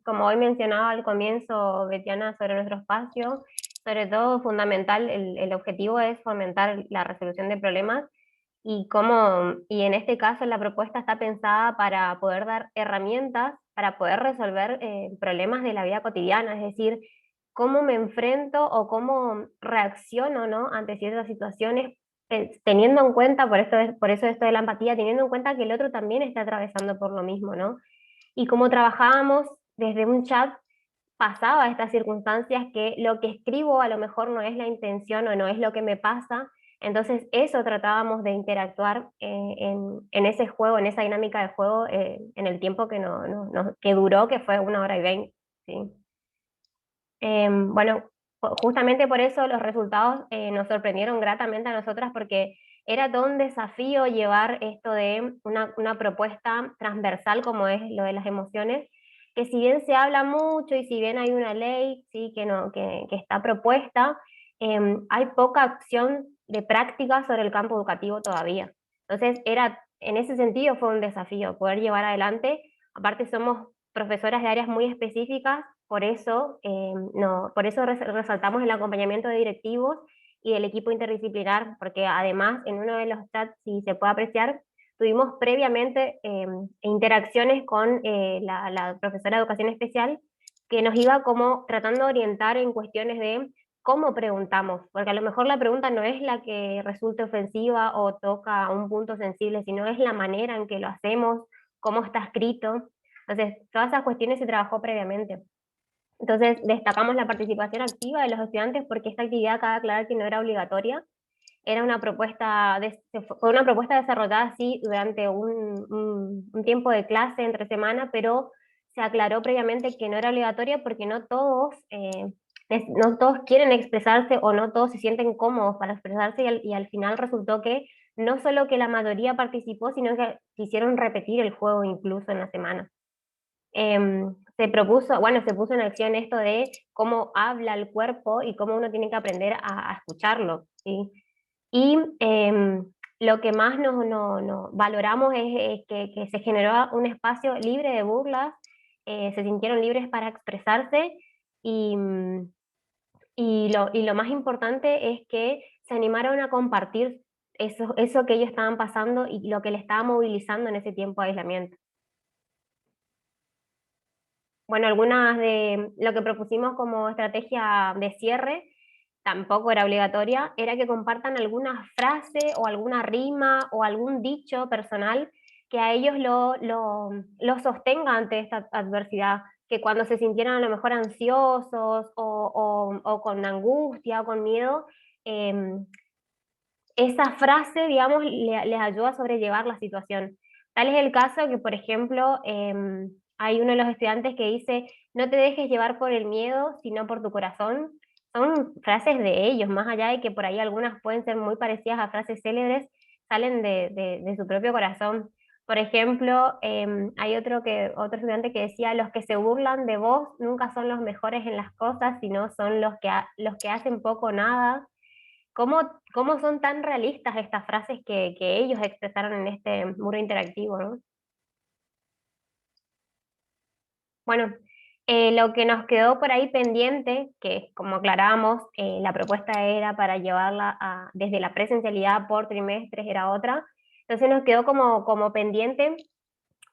como hoy mencionaba al comienzo Betiana sobre nuestro espacio, sobre todo fundamental, el objetivo es fomentar la resolución de problemas, y en este caso la propuesta está pensada para poder dar herramientas para poder resolver problemas de la vida cotidiana, es decir, cómo me enfrento o cómo reacciono, ¿no?, ante ciertas situaciones, teniendo en cuenta, por eso esto de la empatía, teniendo en cuenta que el otro también está atravesando por lo mismo, ¿no? Y como trabajábamos desde un chat, pasaba estas circunstancias que lo que escribo a lo mejor no es la intención o no es lo que me pasa, entonces eso tratábamos de interactuar en ese juego, en esa dinámica de juego, en el tiempo que duró, que fue 1 hora y 20, ¿sí? Bueno, justamente por eso los resultados nos sorprendieron gratamente a nosotras, porque era todo un desafío llevar esto de una propuesta transversal como es lo de las emociones, que si bien se habla mucho y si bien hay una ley, sí, que está propuesta, hay poca acción de práctica sobre el campo educativo todavía. Entonces, en ese sentido fue un desafío poder llevar adelante. Aparte somos profesoras de áreas muy específicas, por eso resaltamos el acompañamiento de directivos y del equipo interdisciplinar, porque además en uno de los chats, si se puede apreciar, tuvimos previamente interacciones con la profesora de educación especial, que nos iba como tratando de orientar en cuestiones de cómo preguntamos, porque a lo mejor la pregunta no es la que resulte ofensiva o toca un punto sensible, sino es la manera en que lo hacemos, cómo está escrito. Entonces, todas esas cuestiones se trabajó previamente. Entonces, destacamos la participación activa de los estudiantes, porque esta actividad, cabe aclarar que no era obligatoria, era fue una propuesta desarrollada así durante un tiempo de clase entre semana, pero se aclaró previamente que no era obligatoria porque no todos quieren expresarse o no todos se sienten cómodos para expresarse, y al final resultó que no solo que la mayoría participó, sino que quisieron repetir el juego incluso en la semana. Se puso en acción esto de cómo habla el cuerpo y cómo uno tiene que aprender a escucharlo, ¿sí? Y lo que más nos valoramos es que se generó un espacio libre de burlas, se sintieron libres para expresarse, y, y lo más importante es que se animaron a compartir eso que ellos estaban pasando y lo que les estaba movilizando en ese tiempo de aislamiento. Bueno, algunas de lo que propusimos como estrategia de cierre, tampoco era obligatoria, era que compartan alguna frase o alguna rima o algún dicho personal que a ellos lo sostenga ante esta adversidad, que cuando se sintieran a lo mejor ansiosos o con angustia o con miedo, esa frase, digamos, les ayuda a sobrellevar la situación. Tal es el caso que, por ejemplo, hay uno de los estudiantes que dice: no te dejes llevar por el miedo, sino por tu corazón. Son frases de ellos, más allá de que por ahí algunas pueden ser muy parecidas a frases célebres, salen de su propio corazón. Por ejemplo, hay otro estudiante que decía: los que se burlan de vos nunca son los mejores en las cosas, sino son los que hacen poco o nada. ¿Cómo son tan realistas estas frases que ellos expresaron en este muro interactivo, ¿no? Bueno, lo que nos quedó por ahí pendiente, que como aclarábamos, la propuesta era para llevarla desde la presencialidad por trimestres, era otra. Entonces nos quedó como pendiente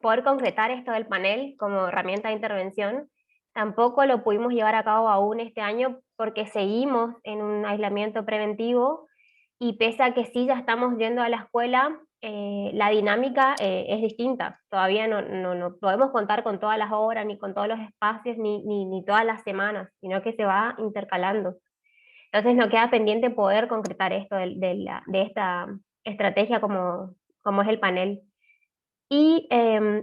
poder concretar esto del panel como herramienta de intervención. Tampoco lo pudimos llevar a cabo aún este año porque seguimos en un aislamiento preventivo, y pese a que sí ya estamos yendo a la escuela, la dinámica es distinta. Todavía no podemos contar con todas las horas, ni con todos los espacios, ni todas las semanas, sino que se va intercalando. Entonces nos queda pendiente poder concretar esto de esta estrategia como es el panel. Y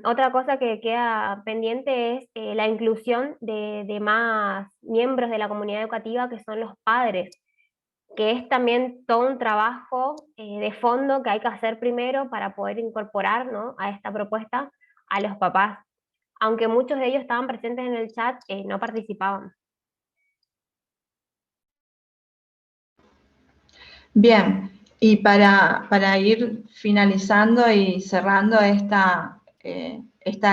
otra cosa que queda pendiente es la inclusión de más miembros de la comunidad educativa, que son los padres, que es también todo un trabajo de fondo que hay que hacer primero para poder incorporar, ¿no?, a esta propuesta a los papás. Aunque muchos de ellos estaban presentes en el chat, no participaban. Bien, y para ir finalizando y cerrando esta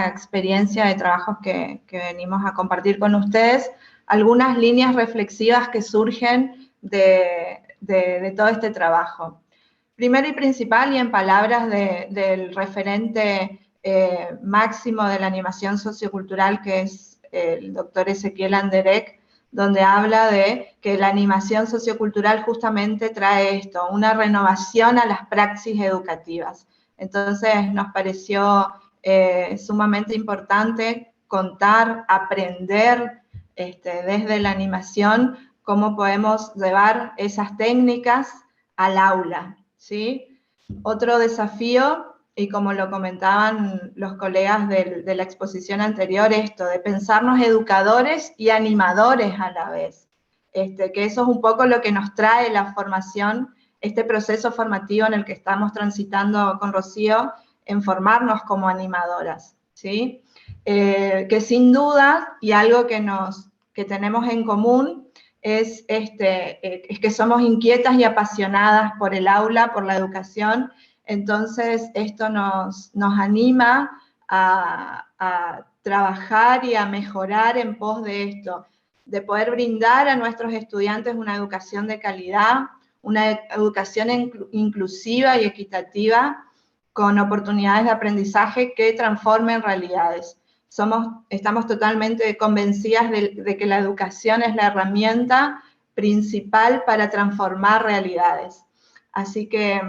experiencia de trabajos que venimos a compartir con ustedes, algunas líneas reflexivas que surgen de todo este trabajo. Primero y principal, y en palabras del referente máximo de la animación sociocultural, que es el doctor Ezequiel Anderek, donde habla de que la animación sociocultural justamente trae esto, una renovación a las praxis educativas. Entonces nos pareció sumamente importante contar, aprender desde la animación cómo podemos llevar esas técnicas al aula, ¿sí? Otro desafío, y como lo comentaban los colegas de la exposición anterior, esto de pensarnos educadores y animadores a la vez, que eso es un poco lo que nos trae la formación, este proceso formativo en el que estamos transitando con Rocío, en formarnos como animadoras, ¿sí? Que sin duda, y algo que tenemos en común, es que somos inquietas y apasionadas por el aula, por la educación. Entonces esto nos anima a trabajar y a mejorar en pos de esto, de poder brindar a nuestros estudiantes una educación de calidad, una educación inclusiva y equitativa, con oportunidades de aprendizaje que transformen realidades. Estamos totalmente convencidas de que la educación es la herramienta principal para transformar realidades. Así que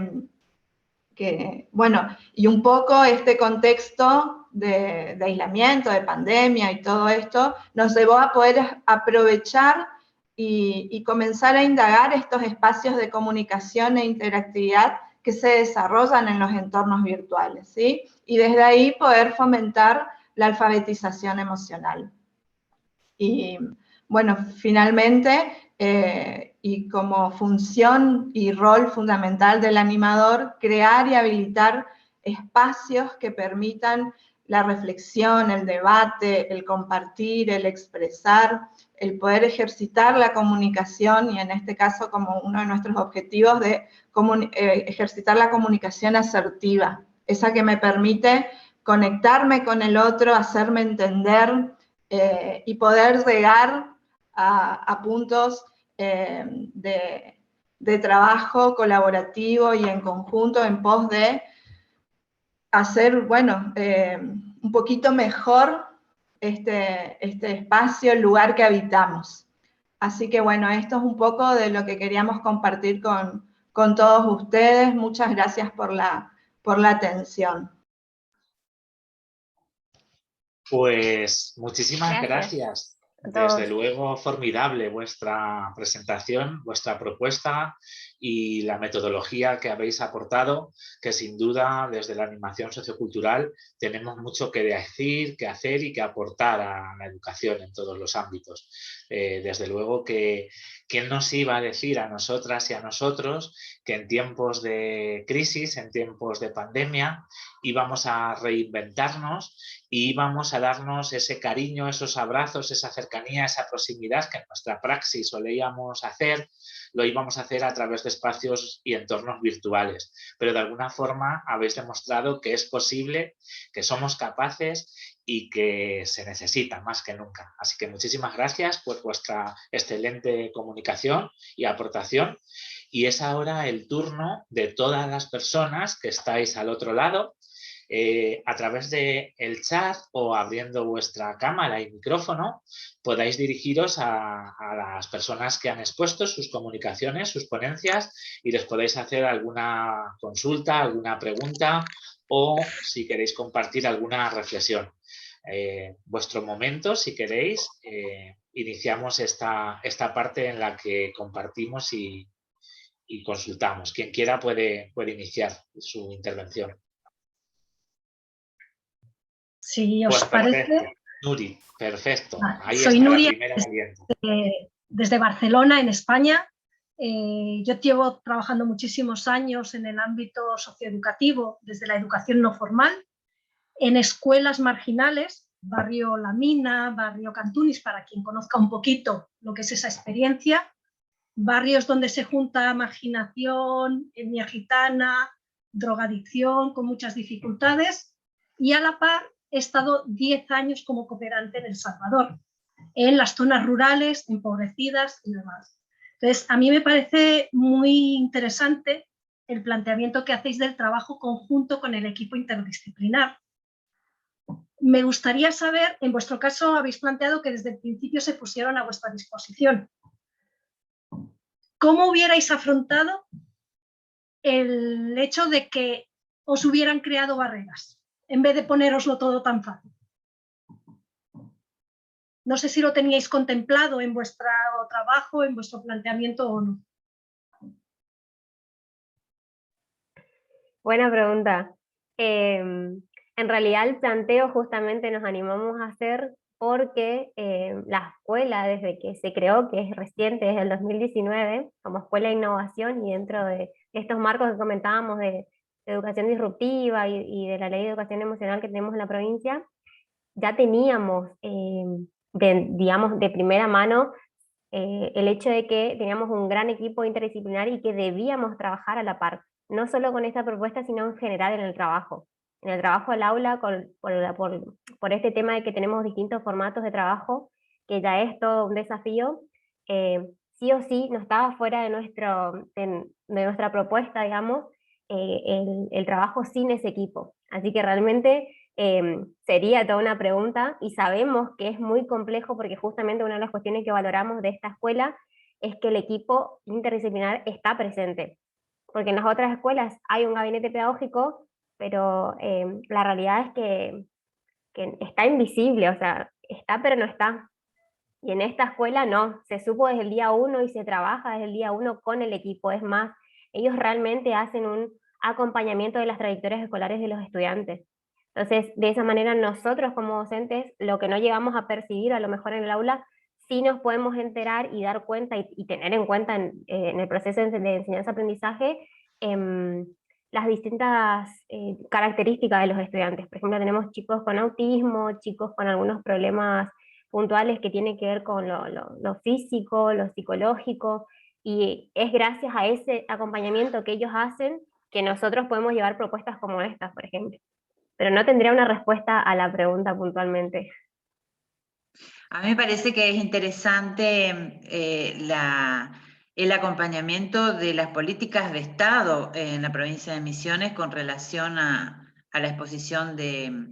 bueno, y un poco este contexto de aislamiento, de pandemia y todo esto, nos llevó a poder aprovechar y comenzar a indagar estos espacios de comunicación e interactividad que se desarrollan en los entornos virtuales, ¿sí? Y desde ahí poder fomentar la alfabetización emocional. Y bueno, finalmente, y como función y rol fundamental del animador, crear y habilitar espacios que permitan la reflexión, el debate, el compartir, el expresar, el poder ejercitar la comunicación, y en este caso como uno de nuestros objetivos de ejercitar la comunicación asertiva, esa que me permite conectarme con el otro, hacerme entender y poder llegar a puntos de trabajo colaborativo y en conjunto en pos de hacer, bueno, un poquito mejor este espacio, el lugar que habitamos. Así que bueno, esto es un poco de lo que queríamos compartir con todos ustedes. Muchas gracias por la atención. Pues muchísimas gracias. Desde luego, formidable vuestra presentación, vuestra propuesta y la metodología que habéis aportado, que sin duda desde la animación sociocultural tenemos mucho que decir, que hacer y que aportar a la educación en todos los ámbitos. Desde luego que ¿quién nos iba a decir a nosotras y a nosotros que en tiempos de crisis, en tiempos de pandemia, íbamos a reinventarnos y íbamos a darnos ese cariño, esos abrazos, esa cercanía, esa proximidad que en nuestra praxis solíamos hacer, lo íbamos a hacer a través de espacios y entornos virtuales. Pero de alguna forma habéis demostrado que es posible, que somos capaces y que se necesita más que nunca. Así que muchísimas gracias por vuestra excelente comunicación y aportación. Y es ahora el turno de todas las personas que estáis al otro lado, a través del chat o abriendo vuestra cámara y micrófono, podáis dirigiros a las personas que han expuesto sus comunicaciones, sus ponencias, y les podéis hacer alguna consulta, alguna pregunta o si queréis compartir alguna reflexión. Vuestro momento, si queréis, iniciamos esta parte en la que compartimos y consultamos. Quien quiera puede iniciar su intervención. Si os parece... Nuri, perfecto. Ahí soy está Nuria, la primera valiente. Desde Barcelona, en España. Yo llevo trabajando muchísimos años en el ámbito socioeducativo, desde la educación no formal, en escuelas marginales, barrio La Mina, barrio Cantunis, para quien conozca un poquito lo que es esa experiencia, barrios donde se junta marginación, etnia gitana, drogadicción, con muchas dificultades, y a la par he estado 10 años como cooperante en El Salvador, en las zonas rurales, empobrecidas y demás. Entonces, a mí me parece muy interesante el planteamiento que hacéis del trabajo conjunto con el equipo interdisciplinar. Me gustaría saber, en vuestro caso habéis planteado que desde el principio se pusieron a vuestra disposición. ¿Cómo hubierais afrontado el hecho de que os hubieran creado barreras, en vez de ponéroslo todo tan fácil? No sé si lo teníais contemplado en vuestro trabajo, en vuestro planteamiento o no. Buena pregunta. En realidad el planteo justamente nos animamos a hacer porque la escuela, desde que se creó, que es reciente, desde el 2019, como escuela de innovación y dentro de estos marcos que comentábamos de educación disruptiva y de la ley de educación emocional que tenemos en la provincia, ya teníamos, digamos, de primera mano el hecho de que teníamos un gran equipo interdisciplinario y que debíamos trabajar a la par, no solo con esta propuesta, sino en general en el trabajo del aula, por este tema de que tenemos distintos formatos de trabajo, que ya es todo un desafío, sí o sí no estaba fuera de nuestra propuesta, digamos, el trabajo sin ese equipo. Así que realmente sería toda una pregunta y sabemos que es muy complejo porque justamente una de las cuestiones que valoramos de esta escuela es que el equipo interdisciplinar está presente. Porque en las otras escuelas hay un gabinete pedagógico, pero la realidad es que está invisible, o sea, está pero no está. Y en esta escuela no, se supo desde el día 1 y se trabaja desde el día 1 con el equipo. Es más, ellos realmente hacen un acompañamiento de las trayectorias escolares de los estudiantes. Entonces, de esa manera nosotros como docentes, lo que no llegamos a percibir a lo mejor en el aula, sí nos podemos enterar y dar cuenta y tener en cuenta en el proceso de enseñanza-aprendizaje las distintas características de los estudiantes. Por ejemplo, tenemos chicos con autismo, chicos con algunos problemas puntuales que tienen que ver con lo físico, lo psicológico, y es gracias a ese acompañamiento que ellos hacen que nosotros podemos llevar propuestas como estas, por ejemplo. Pero no tendría una respuesta a la pregunta puntualmente. A mí me parece que es interesante el acompañamiento de las políticas de Estado en la provincia de Misiones con relación a la exposición de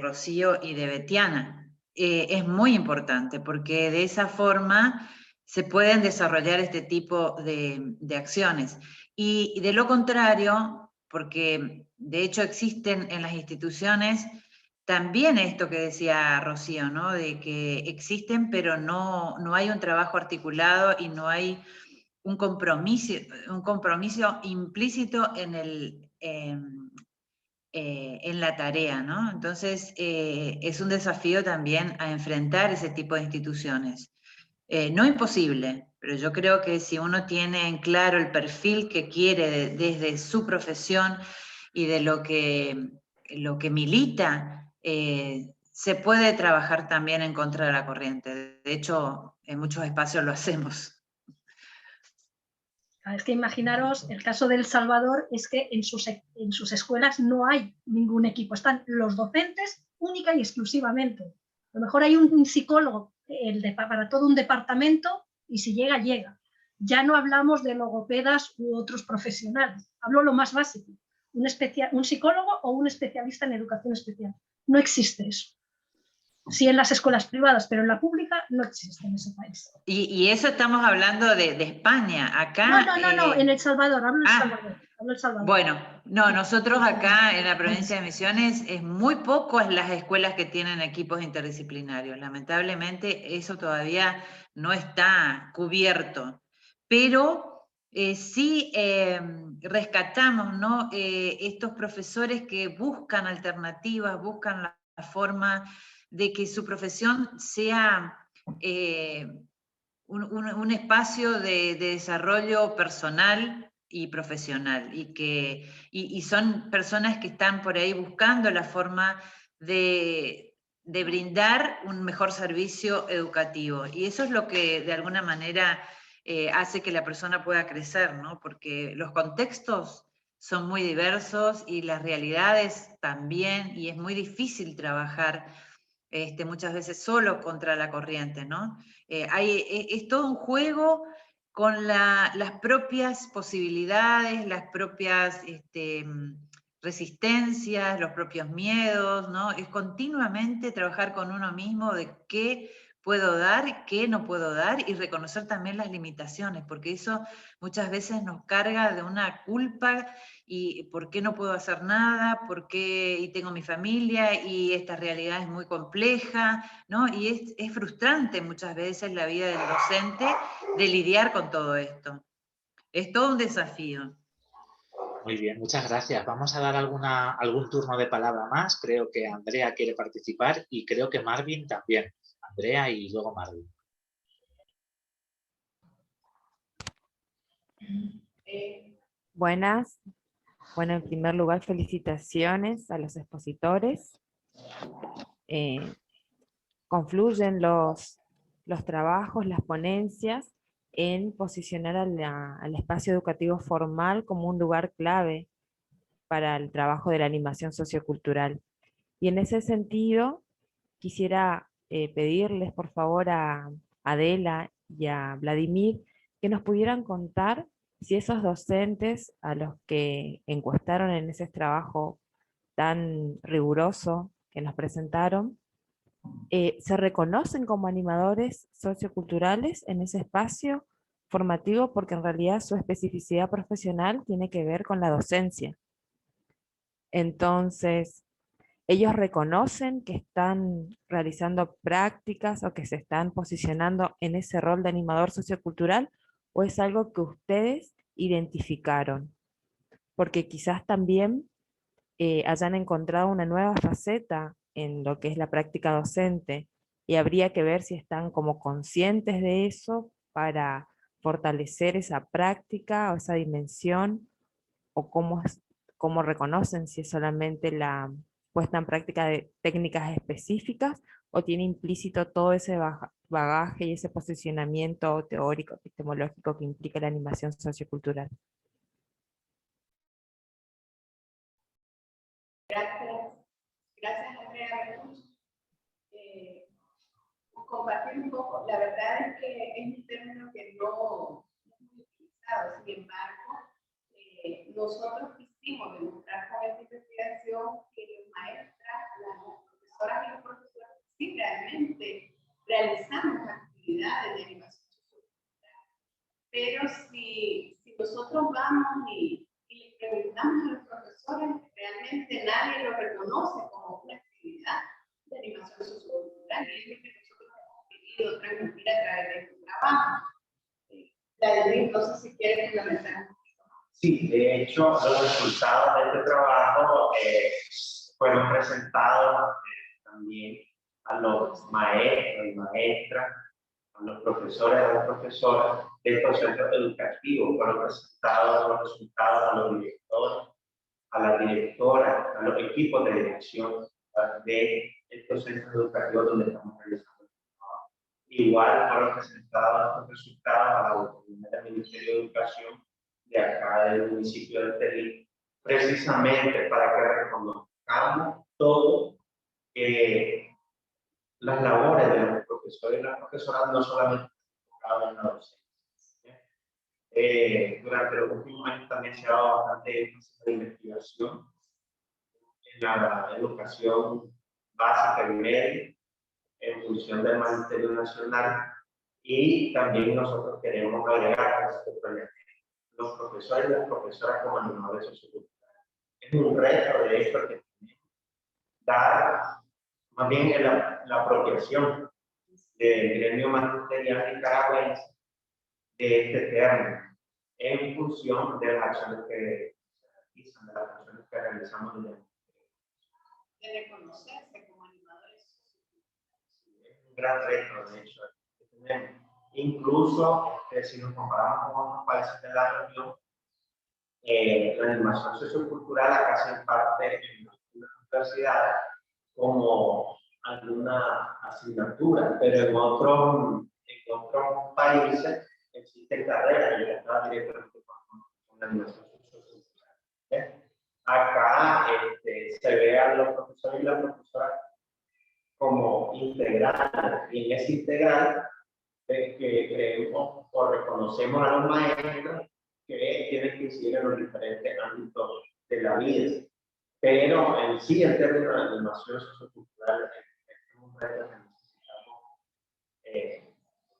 Rocío y de Betiana. Es muy importante porque de esa forma se pueden desarrollar este tipo de acciones. Y de lo contrario, porque de hecho existen en las instituciones también esto que decía Rocío, ¿no? De que existen, pero no hay un trabajo articulado y no hay un compromiso implícito en la tarea, ¿no? Entonces, es un desafío también a enfrentar ese tipo de instituciones. No imposible, pero yo creo que si uno tiene en claro el perfil que quiere desde su profesión y de lo que milita, se puede trabajar también en contra de la corriente. De hecho, en muchos espacios lo hacemos. Es que imaginaros, el caso de El Salvador es que en sus escuelas no hay ningún equipo, están los docentes única y exclusivamente. A lo mejor hay un psicólogo para todo un departamento y si llega, llega. Ya no hablamos de logopedas u otros profesionales, hablo lo más básico, un psicólogo o un especialista en educación especial. No existe eso. Sí en las escuelas privadas, pero en la pública no existe en ese país. Y eso estamos hablando de España. Acá, no, en El Salvador, hablo El Salvador. Bueno, no, nosotros acá en la provincia de Misiones es muy pocas las escuelas que tienen equipos interdisciplinarios. Lamentablemente eso todavía no está cubierto, pero sí rescatamos, ¿no? Estos profesores que buscan alternativas, buscan la forma de que su profesión sea un espacio de desarrollo personal y profesional, y son personas que están por ahí buscando la forma de brindar un mejor servicio educativo, y eso es lo que de alguna manera hace que la persona pueda crecer, ¿no? Porque los contextos son muy diversos y las realidades también, y es muy difícil trabajar muchas veces solo contra la corriente, ¿no? Es todo un juego con las propias posibilidades, las propias resistencias, los propios miedos, ¿no? Es continuamente trabajar con uno mismo de qué puedo dar, qué no puedo dar, y reconocer también las limitaciones, porque eso muchas veces nos carga de una culpa, y por qué no puedo hacer nada, por qué, y tengo mi familia, y esta realidad es muy compleja, ¿no? Y es frustrante muchas veces la vida del docente de lidiar con todo esto. Es todo un desafío. Muy bien, muchas gracias. Vamos a dar algún turno de palabra más. Creo que Andrea quiere participar y creo que Marvin también. Andrea y luego Marvin. Buenas. Bueno, en primer lugar, felicitaciones a los expositores. Confluyen los trabajos, las ponencias, en posicionar al espacio educativo formal como un lugar clave para el trabajo de la animación sociocultural. Y en ese sentido, quisiera pedirles por favor a Adela y a Vladimir que nos pudieran contar si esos docentes a los que encuestaron en ese trabajo tan riguroso que nos presentaron, se reconocen como animadores socioculturales en ese espacio formativo, porque en realidad su especificidad profesional tiene que ver con la docencia. Entonces, ellos reconocen que están realizando prácticas o que se están posicionando en ese rol de animador sociocultural, o es algo que ustedes identificaron, porque quizás también hayan encontrado una nueva faceta en lo que es la práctica docente, y habría que ver si están como conscientes de eso para fortalecer esa práctica o esa dimensión, o cómo reconocen si es solamente la puesta en práctica de técnicas específicas, o tiene implícito todo ese bagaje y ese posicionamiento teórico, epistemológico que implica la animación sociocultural. Gracias Andrea. Compartir un poco, la verdad es que es un término que no es muy utilizado, sin embargo, nosotros quisimos demostrar con esta investigación que los maestras, las profesoras y los profesores sí realmente realizamos actividades de animación sociocultural, pero si nosotros vamos y les preguntamos a los profesores, realmente nadie lo reconoce como una actividad de animación sociocultural, y es lo que nosotros hemos querido transmitir a través de este trabajo. Vladimir, no sé si quieres complementar un poquito más. Sí, de hecho, los resultados de este trabajo fueron presentados también a los maestros y maestras, a los profesores y a las profesoras de estos centros educativos. Fueron presentados los resultados a los directores, a las directoras, a los equipos de dirección de estos centros educativos donde estamos realizando el trabajo. Igual fueron presentados los resultados a la autoridad del Ministerio de Educación de acá del municipio de Estelí, precisamente para que reconozcamos todo las labores de los profesores y las profesoras, no solamente enfocados en la docencia. Durante los últimos años también se ha dado bastante énfasis de investigación en la educación básica y media, en función del Magisterio Nacional, y también nosotros queremos agregar a este proyecto los profesores y las profesoras como animadores socioculturales. Es un reto, de hecho, que tenemos, dar más bien la apropiación del gremio magisterial nicaragüense de este término, en función de las acciones que se realizan, de las acciones que realizamos en el De reconocerse como animadores socioculturales. Es un gran reto, de hecho, que tenemos. Incluso, si nos comparamos con otros países de la región, la animación sociocultural acá se imparte en las universidades como alguna asignatura, pero en otros países existen carreras y están directamente con la animación sociocultural. Acá se ve a los profesores y las profesoras como integral, y en ese integral que creemos o reconocemos a los maestros que tienen que incidir en los diferentes ámbitos de la vida. Pero en sí, en términos de animación sociocultural, es un reto que necesitamos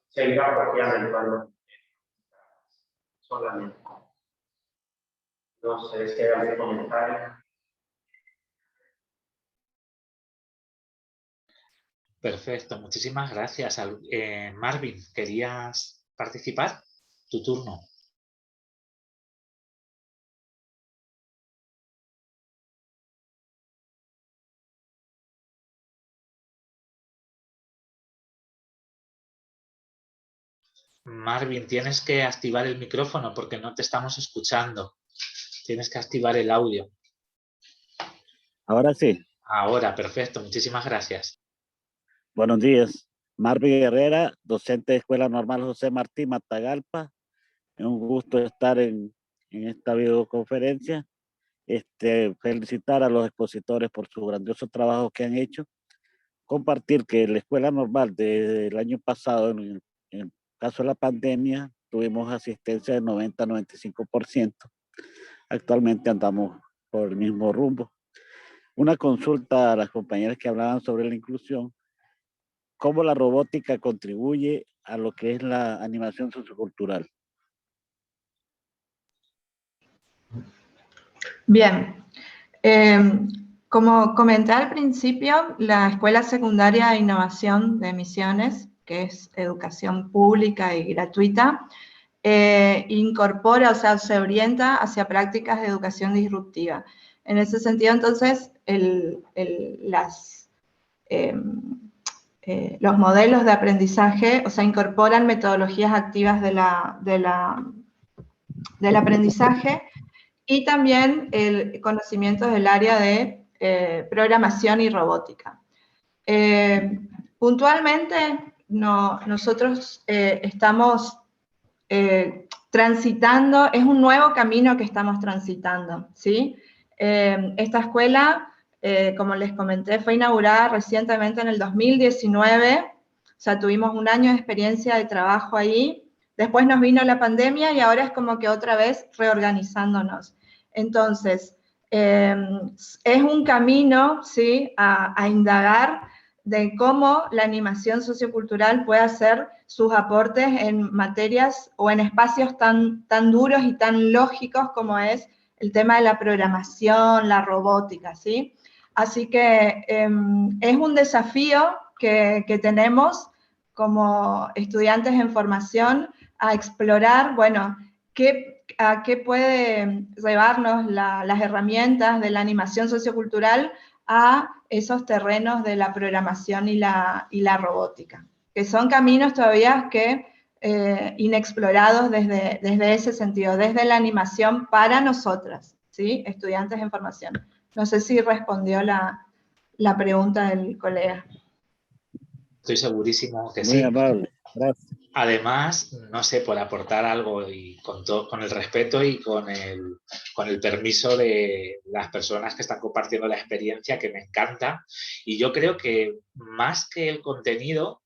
seguir apropiando solamente. No sé si hay algún comentario. Perfecto, muchísimas gracias. Marvin, ¿querías participar? Tu turno. Marvin, tienes que activar el micrófono porque no te estamos escuchando. Tienes que activar el audio. Ahora sí. Ahora, perfecto. Muchísimas gracias. Buenos días. Marvin Herrera, docente de Escuela Normal José Martí, Matagalpa. Es un gusto estar en esta videoconferencia. Felicitar a los expositores por su grandioso trabajo que han hecho. Compartir que la Escuela Normal desde el año pasado, en el caso de la pandemia, tuvimos asistencia del 90-95%. Actualmente andamos por el mismo rumbo. Una consulta a las compañeras que hablaban sobre la inclusión. ¿Cómo la robótica contribuye a lo que es la animación sociocultural? Bien. Como comenté al principio, la Escuela Secundaria de Innovación de Misiones, que es educación pública y gratuita, incorpora, o sea, se orienta hacia prácticas de educación disruptiva. En ese sentido, entonces, los modelos de aprendizaje, o sea, incorporan metodologías activas del aprendizaje y también el conocimiento del área de programación y robótica. Puntualmente, nosotros estamos transitando, es un nuevo camino que estamos transitando, ¿sí? Esta escuela, como les comenté, fue inaugurada recientemente en el 2019, o sea, tuvimos un año de experiencia de trabajo ahí, después nos vino la pandemia y ahora es como que otra vez reorganizándonos. Entonces, es un camino, ¿sí?, a indagar de cómo la animación sociocultural puede hacer sus aportes en materias o en espacios tan duros y tan lógicos como es el tema de la programación, la robótica, ¿sí? Así que es un desafío que tenemos como estudiantes en formación a explorar, bueno, a qué puede llevarnos las herramientas de la animación sociocultural a esos terrenos de la programación y la robótica, que son caminos todavía inexplorados desde ese sentido, desde la animación para nosotras, ¿sí? Estudiantes en formación. No sé si respondió la pregunta del colega. Estoy segurísimo que sí. Muy amable, gracias. Además, no sé, por aportar algo y con el respeto y con el permiso de las personas que están compartiendo la experiencia, que me encanta. Y yo creo que más que el contenido,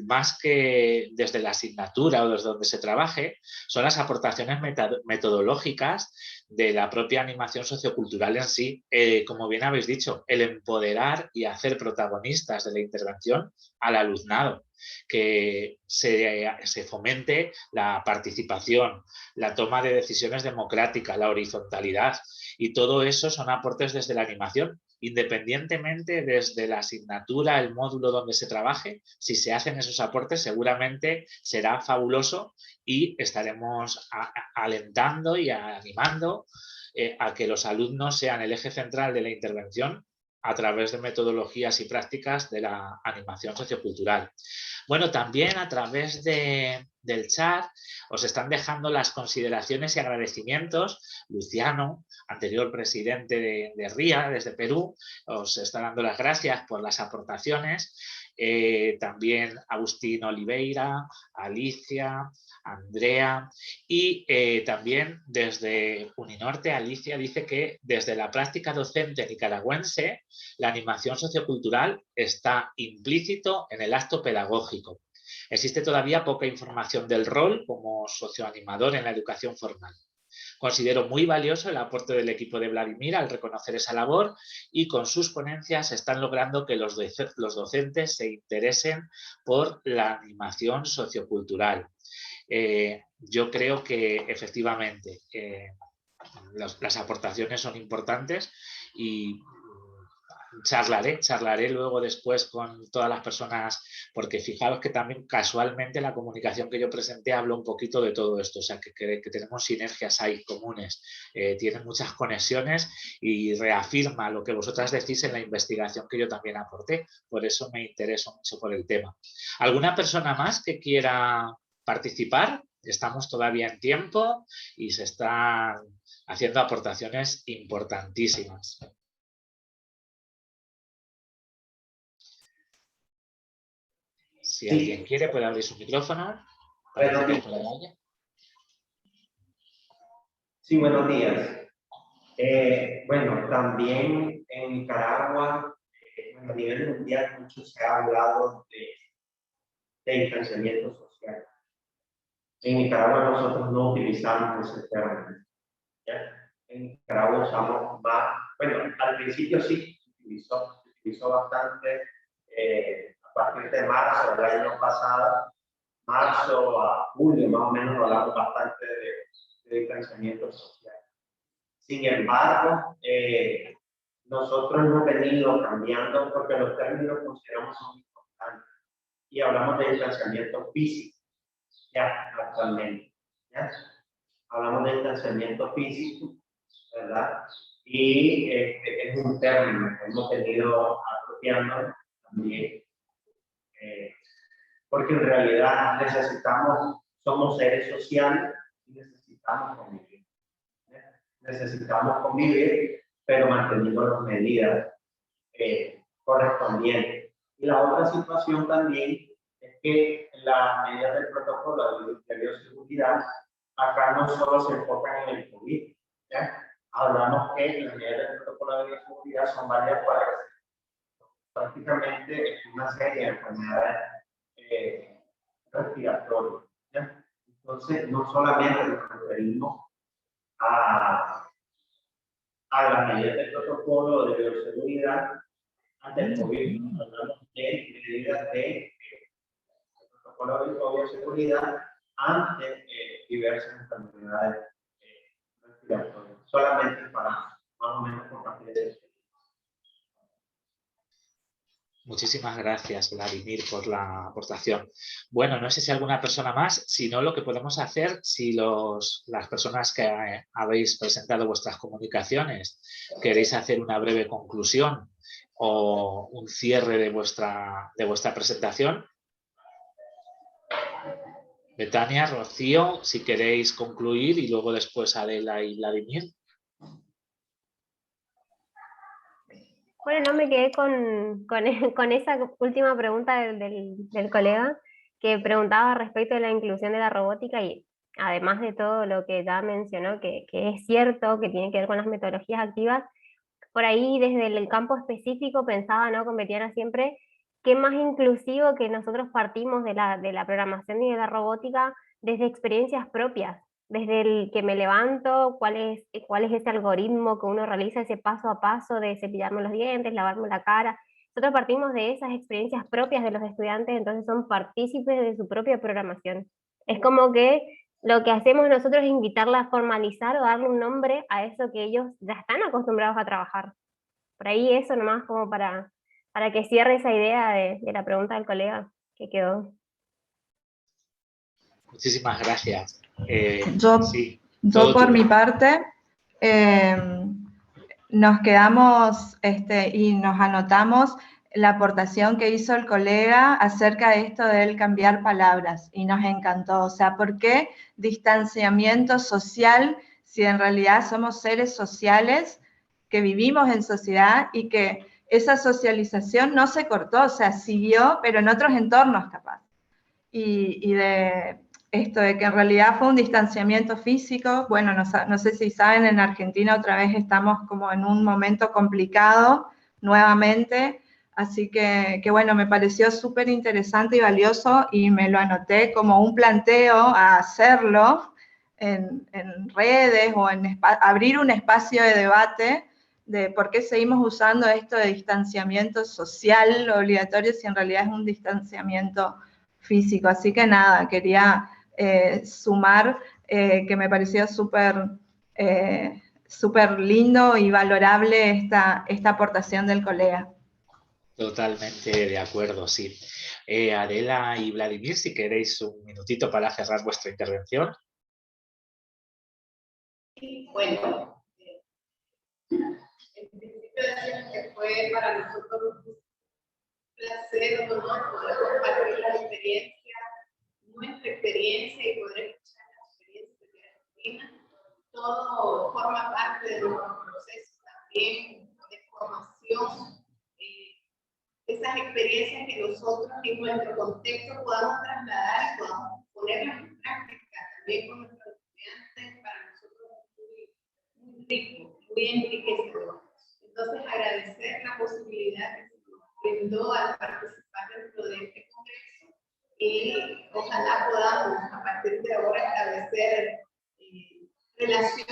más que desde la asignatura o desde donde se trabaje, son las aportaciones metodológicas de la propia animación sociocultural en sí. Como bien habéis dicho, el empoderar y hacer protagonistas de la intervención al alumnado, que se fomente la participación, la toma de decisiones democráticas, la horizontalidad, y todo eso son aportes desde la animación, independientemente desde la asignatura, el módulo donde se trabaje. Si se hacen esos aportes, seguramente será fabuloso y estaremos alentando y animando a que los alumnos sean el eje central de la intervención a través de metodologías y prácticas de la animación sociocultural. Bueno, también a través del chat os están dejando las consideraciones y agradecimientos. Luciano, anterior presidente de RIA, desde Perú, os está dando las gracias por las aportaciones. También Agustín Oliveira, Alicia, Andrea y también desde Uninorte, Alicia dice que desde la práctica docente nicaragüense la animación sociocultural está implícito en el acto pedagógico. Existe todavía poca información del rol como socioanimador en la educación formal. Considero muy valioso el aporte del equipo de Vladimir al reconocer esa labor y con sus ponencias están logrando que los docentes se interesen por la animación sociocultural. Yo creo que efectivamente las aportaciones son importantes y charlaré luego después con todas las personas, porque fijaros que también casualmente la comunicación que yo presenté habló un poquito de todo esto, o sea que tenemos sinergias ahí comunes, tienen muchas conexiones y reafirma lo que vosotras decís en la investigación que yo también aporté, por eso me intereso mucho por el tema. ¿Alguna persona más que quiera participar? Estamos todavía en tiempo y se están haciendo aportaciones importantísimas. Si alguien quiere, puede abrir su micrófono. Sí, buenos días. Bueno, también en Nicaragua, a nivel mundial, mucho se ha hablado de distanciamiento social. En Nicaragua nosotros no utilizamos ese término. ¿Ya? En Nicaragua usamos más, bueno, al principio sí se utilizó bastante. A partir de marzo del año pasado, marzo a julio más o menos, hablamos bastante de distanciamiento social. Sin embargo, nosotros hemos venido cambiando porque los términos que consideramos son importantes y hablamos de distanciamiento físico, ya actualmente. ¿Ya? Hablamos de distanciamiento físico, ¿verdad? Y es un término que hemos venido apropiando también. Porque en realidad somos seres sociales y necesitamos convivir. Necesitamos convivir, pero manteniendo las medidas correspondientes. Y la otra situación también es que las medidas del protocolo de bioseguridad acá no solo se enfocan en el COVID. ¿Ya? Hablamos que las medidas del protocolo de bioseguridad son varias para prácticamente es una serie de enfermedades respiratorias. ¿Ya? Entonces, no solamente nos referimos a las medidas del protocolo de bioseguridad ante el COVID, hablamos de medidas de protocolo de bioseguridad ante diversas enfermedades respiratorias. Solamente para más o menos compartir eso. Muchísimas gracias, Vladimir, por la aportación. Bueno, no sé si alguna persona más, si no, lo que podemos hacer, si las personas que habéis presentado vuestras comunicaciones queréis hacer una breve conclusión o un cierre de vuestra presentación. Betania, Rocío, si queréis concluir y luego después Adela y Vladimir. Bueno, no me quedé con esa última pregunta del colega que preguntaba respecto de la inclusión de la robótica y además de todo lo que ya mencionó, que es cierto, que tiene que ver con las metodologías activas, por ahí desde el campo específico pensaba, ¿no?, con Betiana siempre, qué más inclusivo que nosotros partimos de la programación y de la robótica desde experiencias propias. Desde el que me levanto, cuál es ese algoritmo que uno realiza, ese paso a paso de cepillarme los dientes, lavarme la cara. Nosotros partimos de esas experiencias propias de los estudiantes, entonces son partícipes de su propia programación. Es como que lo que hacemos nosotros es invitarla a formalizar o darle un nombre a eso que ellos ya están acostumbrados a trabajar. Por ahí eso nomás como para que cierre esa idea de la pregunta del colega que quedó. Muchísimas gracias. Yo por mi parte, nos quedamos y nos anotamos la aportación que hizo el colega acerca de esto del cambiar palabras y nos encantó. O sea, ¿por qué distanciamiento social si en realidad somos seres sociales que vivimos en sociedad y que esa socialización no se cortó, o sea, siguió, pero en otros entornos capaz? Y de esto de que en realidad fue un distanciamiento físico. Bueno, no sé si saben, en Argentina otra vez estamos como en un momento complicado nuevamente, Así que bueno, me pareció súper interesante y valioso y me lo anoté como un planteo a hacerlo en redes o abrir un espacio de debate de por qué seguimos usando esto de distanciamiento social obligatorio si en realidad es un distanciamiento físico. Así que nada, quería sumar que me pareció súper lindo y valorable esta aportación del colega. Totalmente de acuerdo, sí. Adela y Vladimir, si queréis un minutito para cerrar vuestra intervención. Bueno, en principio decir que fue para nosotros un placer, un honor poder compartir la experiencia, nuestra experiencia y poder escuchar la experiencia de Argentina. Todo forma parte de nuestro proceso también de formación. Esas experiencias que nosotros en nuestro contexto podamos trasladar y podamos ponerlas en práctica también con nuestros estudiantes, para nosotros es muy rico, muy enriquecedor. Entonces, agradecer la posibilidad que se nos brindó al participar dentro de este congreso y ojalá podamos a partir de ahora establecer relación,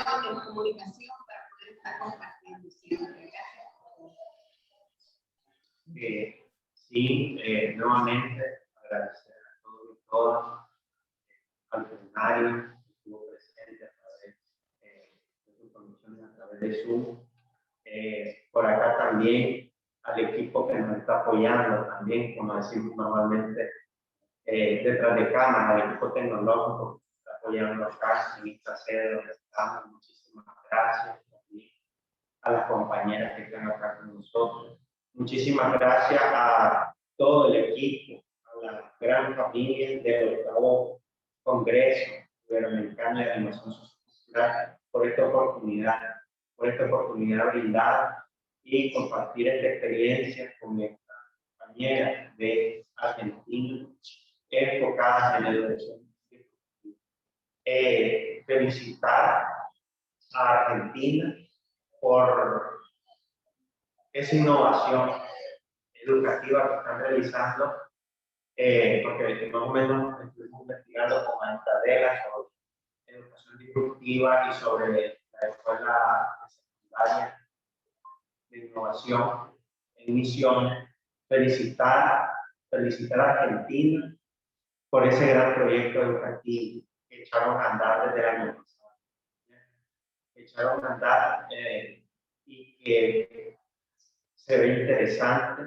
comunicación para poder estar compartiendo siempre. Gracias. Sí, nuevamente agradecer a todos y todas, al plenario que estuvo presente a través de sus condiciones, a través de Zoom. Por acá también al equipo que nos está apoyando también, como decimos normalmente, detrás de cámara, al equipo tecnológico que está apoyando acá en esta sede donde estamos. Muchísimas gracias también a las compañeras que están acá con nosotros. Muchísimas gracias a todo el equipo, a la gran familia del 8º Congreso Iberoamericano de Animación Sociocultural por esta oportunidad brindada y compartir esta experiencia con nuestras compañeras de Argentina enfocadas en la educación. Felicitar a Argentina por esa innovación educativa que están realizando, porque más o menos estuvimos investigando con Adela sobre educación disruptiva y sobre la escuela secundaria de innovación en misiones. Felicitar a Argentina por ese gran proyecto educativo que echaron a andar desde el año pasado. Echaron a andar y que se ve interesante,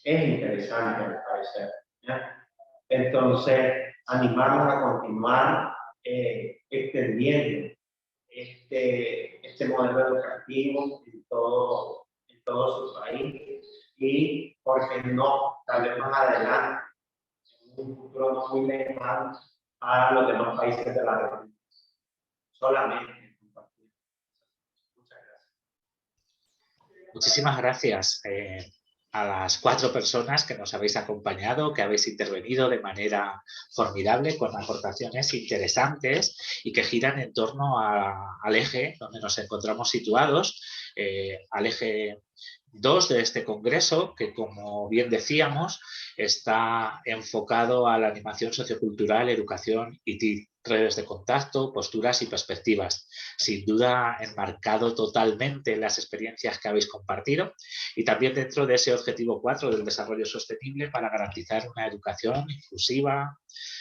es interesante al parecer, ¿ya? Entonces, animarnos a continuar extendiendo este modelo educativo en todo su país y, ¿por qué no?, tal vez más adelante, en un futuro no muy lejano, a los demás países de la región. Solamente compartir. Muchas gracias. Muchísimas gracias a las 4 personas que nos habéis acompañado, que habéis intervenido de manera formidable con aportaciones interesantes y que giran en torno al eje donde nos encontramos situados, al eje 2 de este congreso, que, como bien decíamos, está enfocado a la animación sociocultural, educación y TIC, redes de contacto, posturas y perspectivas. Sin duda, enmarcado totalmente en las experiencias que habéis compartido y también dentro de ese objetivo 4 del desarrollo sostenible para garantizar una educación inclusiva,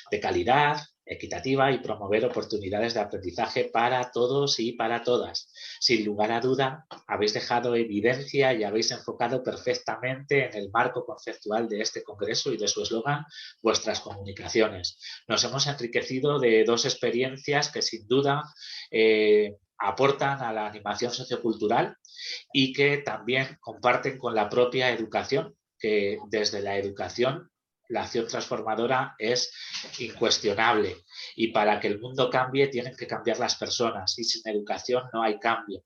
de calidad, equitativa y promover oportunidades de aprendizaje para todos y para todas. Sin lugar a duda, habéis dejado evidencia y habéis enfocado perfectamente en el marco conceptual de este congreso y de su eslogan, vuestras comunicaciones. Nos hemos enriquecido de 2 experiencias que sin duda aportan a la animación sociocultural y que también comparten con la propia educación, que desde la educación la acción transformadora es incuestionable y para que el mundo cambie tienen que cambiar las personas y sin educación no hay cambio.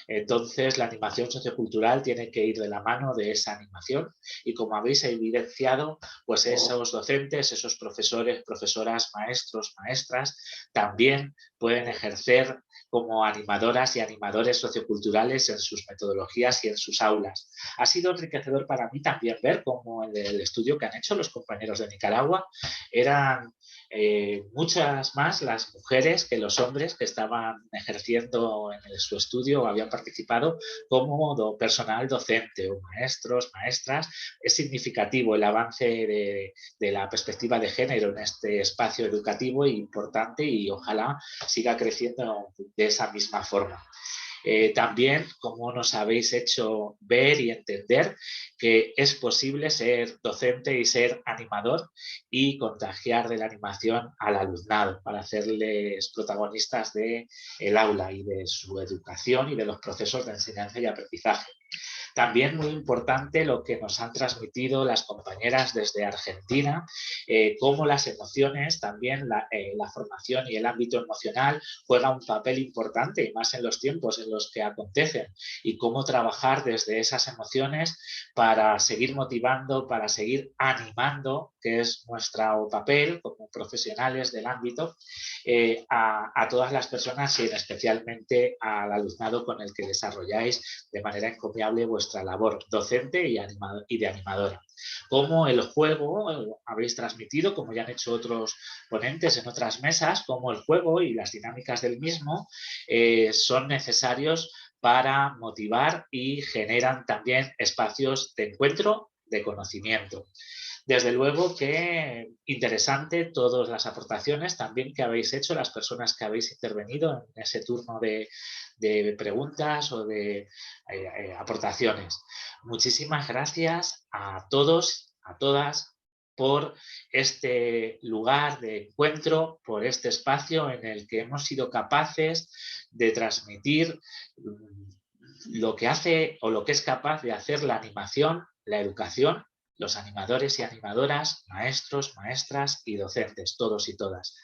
Entonces, la animación sociocultural tiene que ir de la mano de esa animación y, como habéis evidenciado, pues esos docentes, esos profesores, profesoras, maestros, maestras, también pueden ejercer como animadoras y animadores socioculturales en sus metodologías y en sus aulas. Ha sido enriquecedor para mí también ver cómo en el estudio que han hecho los compañeros de Nicaragua eran muchas más las mujeres que los hombres que estaban ejerciendo en su estudio o habían participado como personal docente o maestros, maestras. Es significativo el avance de la perspectiva de género en este espacio educativo e importante, y ojalá siga creciendo de esa misma forma. También, como nos habéis hecho ver y entender, que es posible ser docente y ser animador y contagiar de la animación al alumnado para hacerles protagonistas del aula y de su educación y de los procesos de enseñanza y aprendizaje. También muy importante lo que nos han transmitido las compañeras desde Argentina, cómo las emociones, también la formación y el ámbito emocional juega un papel importante, y más en los tiempos en los que acontecen, y cómo trabajar desde esas emociones para seguir motivando, para seguir animando, que es nuestro papel como profesionales del ámbito, a todas las personas y especialmente al alumnado con el que desarrolláis de manera encomiable vuestra labor docente y de animadora. Como el juego habéis transmitido, como ya han hecho otros ponentes en otras mesas, como el juego y las dinámicas del mismo son necesarios para motivar y generan también espacios de encuentro, de conocimiento. Desde luego que interesante todas las aportaciones también que habéis hecho, las personas que habéis intervenido en ese turno de preguntas o de aportaciones. Muchísimas gracias a todos, a todas, por este lugar de encuentro, por este espacio en el que hemos sido capaces de transmitir lo que hace o lo que es capaz de hacer la animación, la educación, los animadores y animadoras, maestros, maestras y docentes, todos y todas.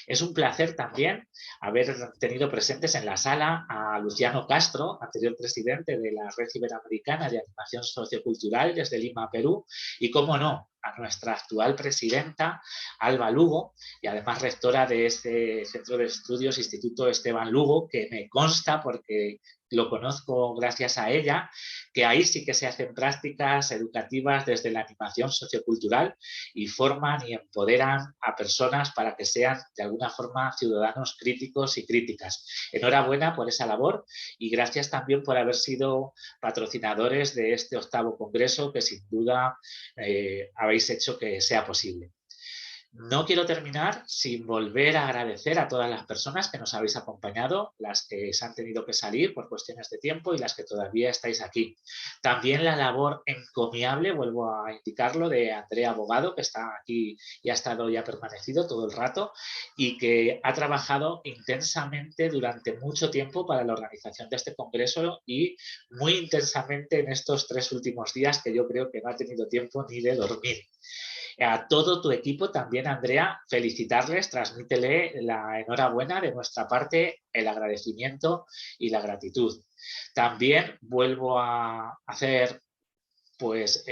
Es un placer también haber tenido presentes en la sala a Luciano Castro, anterior presidente de la Red Iberoamericana de Animación Sociocultural desde Lima, Perú, y, cómo no, a nuestra actual presidenta, Alba Lugo, y además rectora de este Centro de Estudios, Instituto Esteban Lugo, que me consta porque lo conozco gracias a ella, que ahí sí que se hacen prácticas educativas desde la animación sociocultural y forman y empoderan a personas para que sean de alguna forma ciudadanos críticos y críticas. Enhorabuena por esa labor y gracias también por haber sido patrocinadores de este 8º Congreso, que sin duda habéis hecho que sea posible. No quiero terminar sin volver a agradecer a todas las personas que nos habéis acompañado, las que se han tenido que salir por cuestiones de tiempo y las que todavía estáis aquí. También la labor encomiable, vuelvo a indicarlo, de Andrea Abogado, que está aquí y ha estado y ha permanecido todo el rato y que ha trabajado intensamente durante mucho tiempo para la organización de este congreso y muy intensamente en estos 3 últimos días, que yo creo que no ha tenido tiempo ni de dormir. A todo tu equipo también, Andrea, felicitarles, transmítele la enhorabuena de nuestra parte, el agradecimiento y la gratitud. También vuelvo a hacer pues,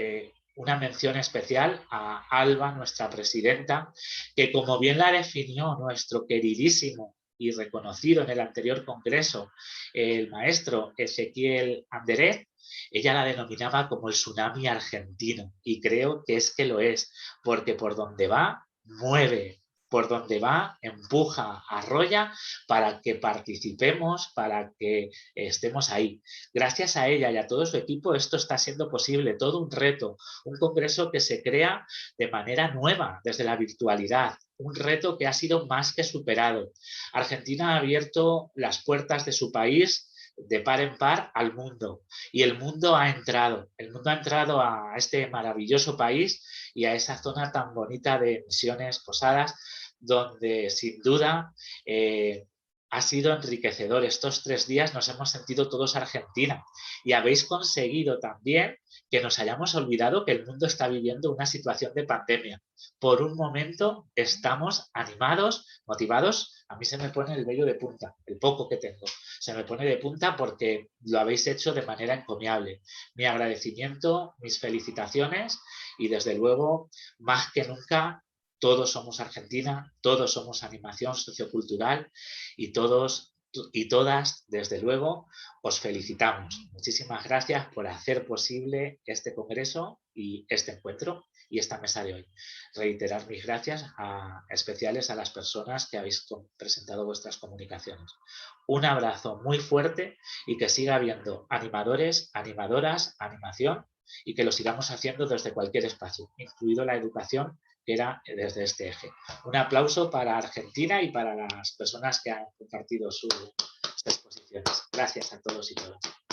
una mención especial a Alba, nuestra presidenta, que, como bien la definió nuestro queridísimo y reconocido en el anterior congreso, el maestro Ezequiel Anderet, ella la denominaba como el tsunami argentino, y creo que es que lo es, porque por donde va, mueve, por donde va, empuja, arrolla para que participemos, para que estemos ahí. Gracias a ella y a todo su equipo esto está siendo posible, todo un reto, un congreso que se crea de manera nueva desde la virtualidad, un reto que ha sido más que superado. Argentina ha abierto las puertas de su país de par en par al mundo, y el mundo ha entrado a este maravilloso país y a esa zona tan bonita de Misiones Posadas, donde sin duda ha sido enriquecedor. Estos 3 días nos hemos sentido todos Argentina y habéis conseguido también que nos hayamos olvidado que el mundo está viviendo una situación de pandemia. Por un momento estamos animados, motivados. A mí se me pone el vello de punta, el poco que tengo. Se me pone de punta porque lo habéis hecho de manera encomiable. Mi agradecimiento, mis felicitaciones y, desde luego, más que nunca, todos somos Argentina, todos somos animación sociocultural y todos y todas, desde luego, os felicitamos. Muchísimas gracias por hacer posible este congreso y este encuentro y esta mesa de hoy. Reiterar mis gracias especiales a las personas que habéis presentado vuestras comunicaciones. Un abrazo muy fuerte y que siga habiendo animadores, animadoras, animación y que lo sigamos haciendo desde cualquier espacio, incluido la educación, que era desde este eje. Un aplauso para Argentina y para las personas que han compartido sus exposiciones. Gracias a todos y todas.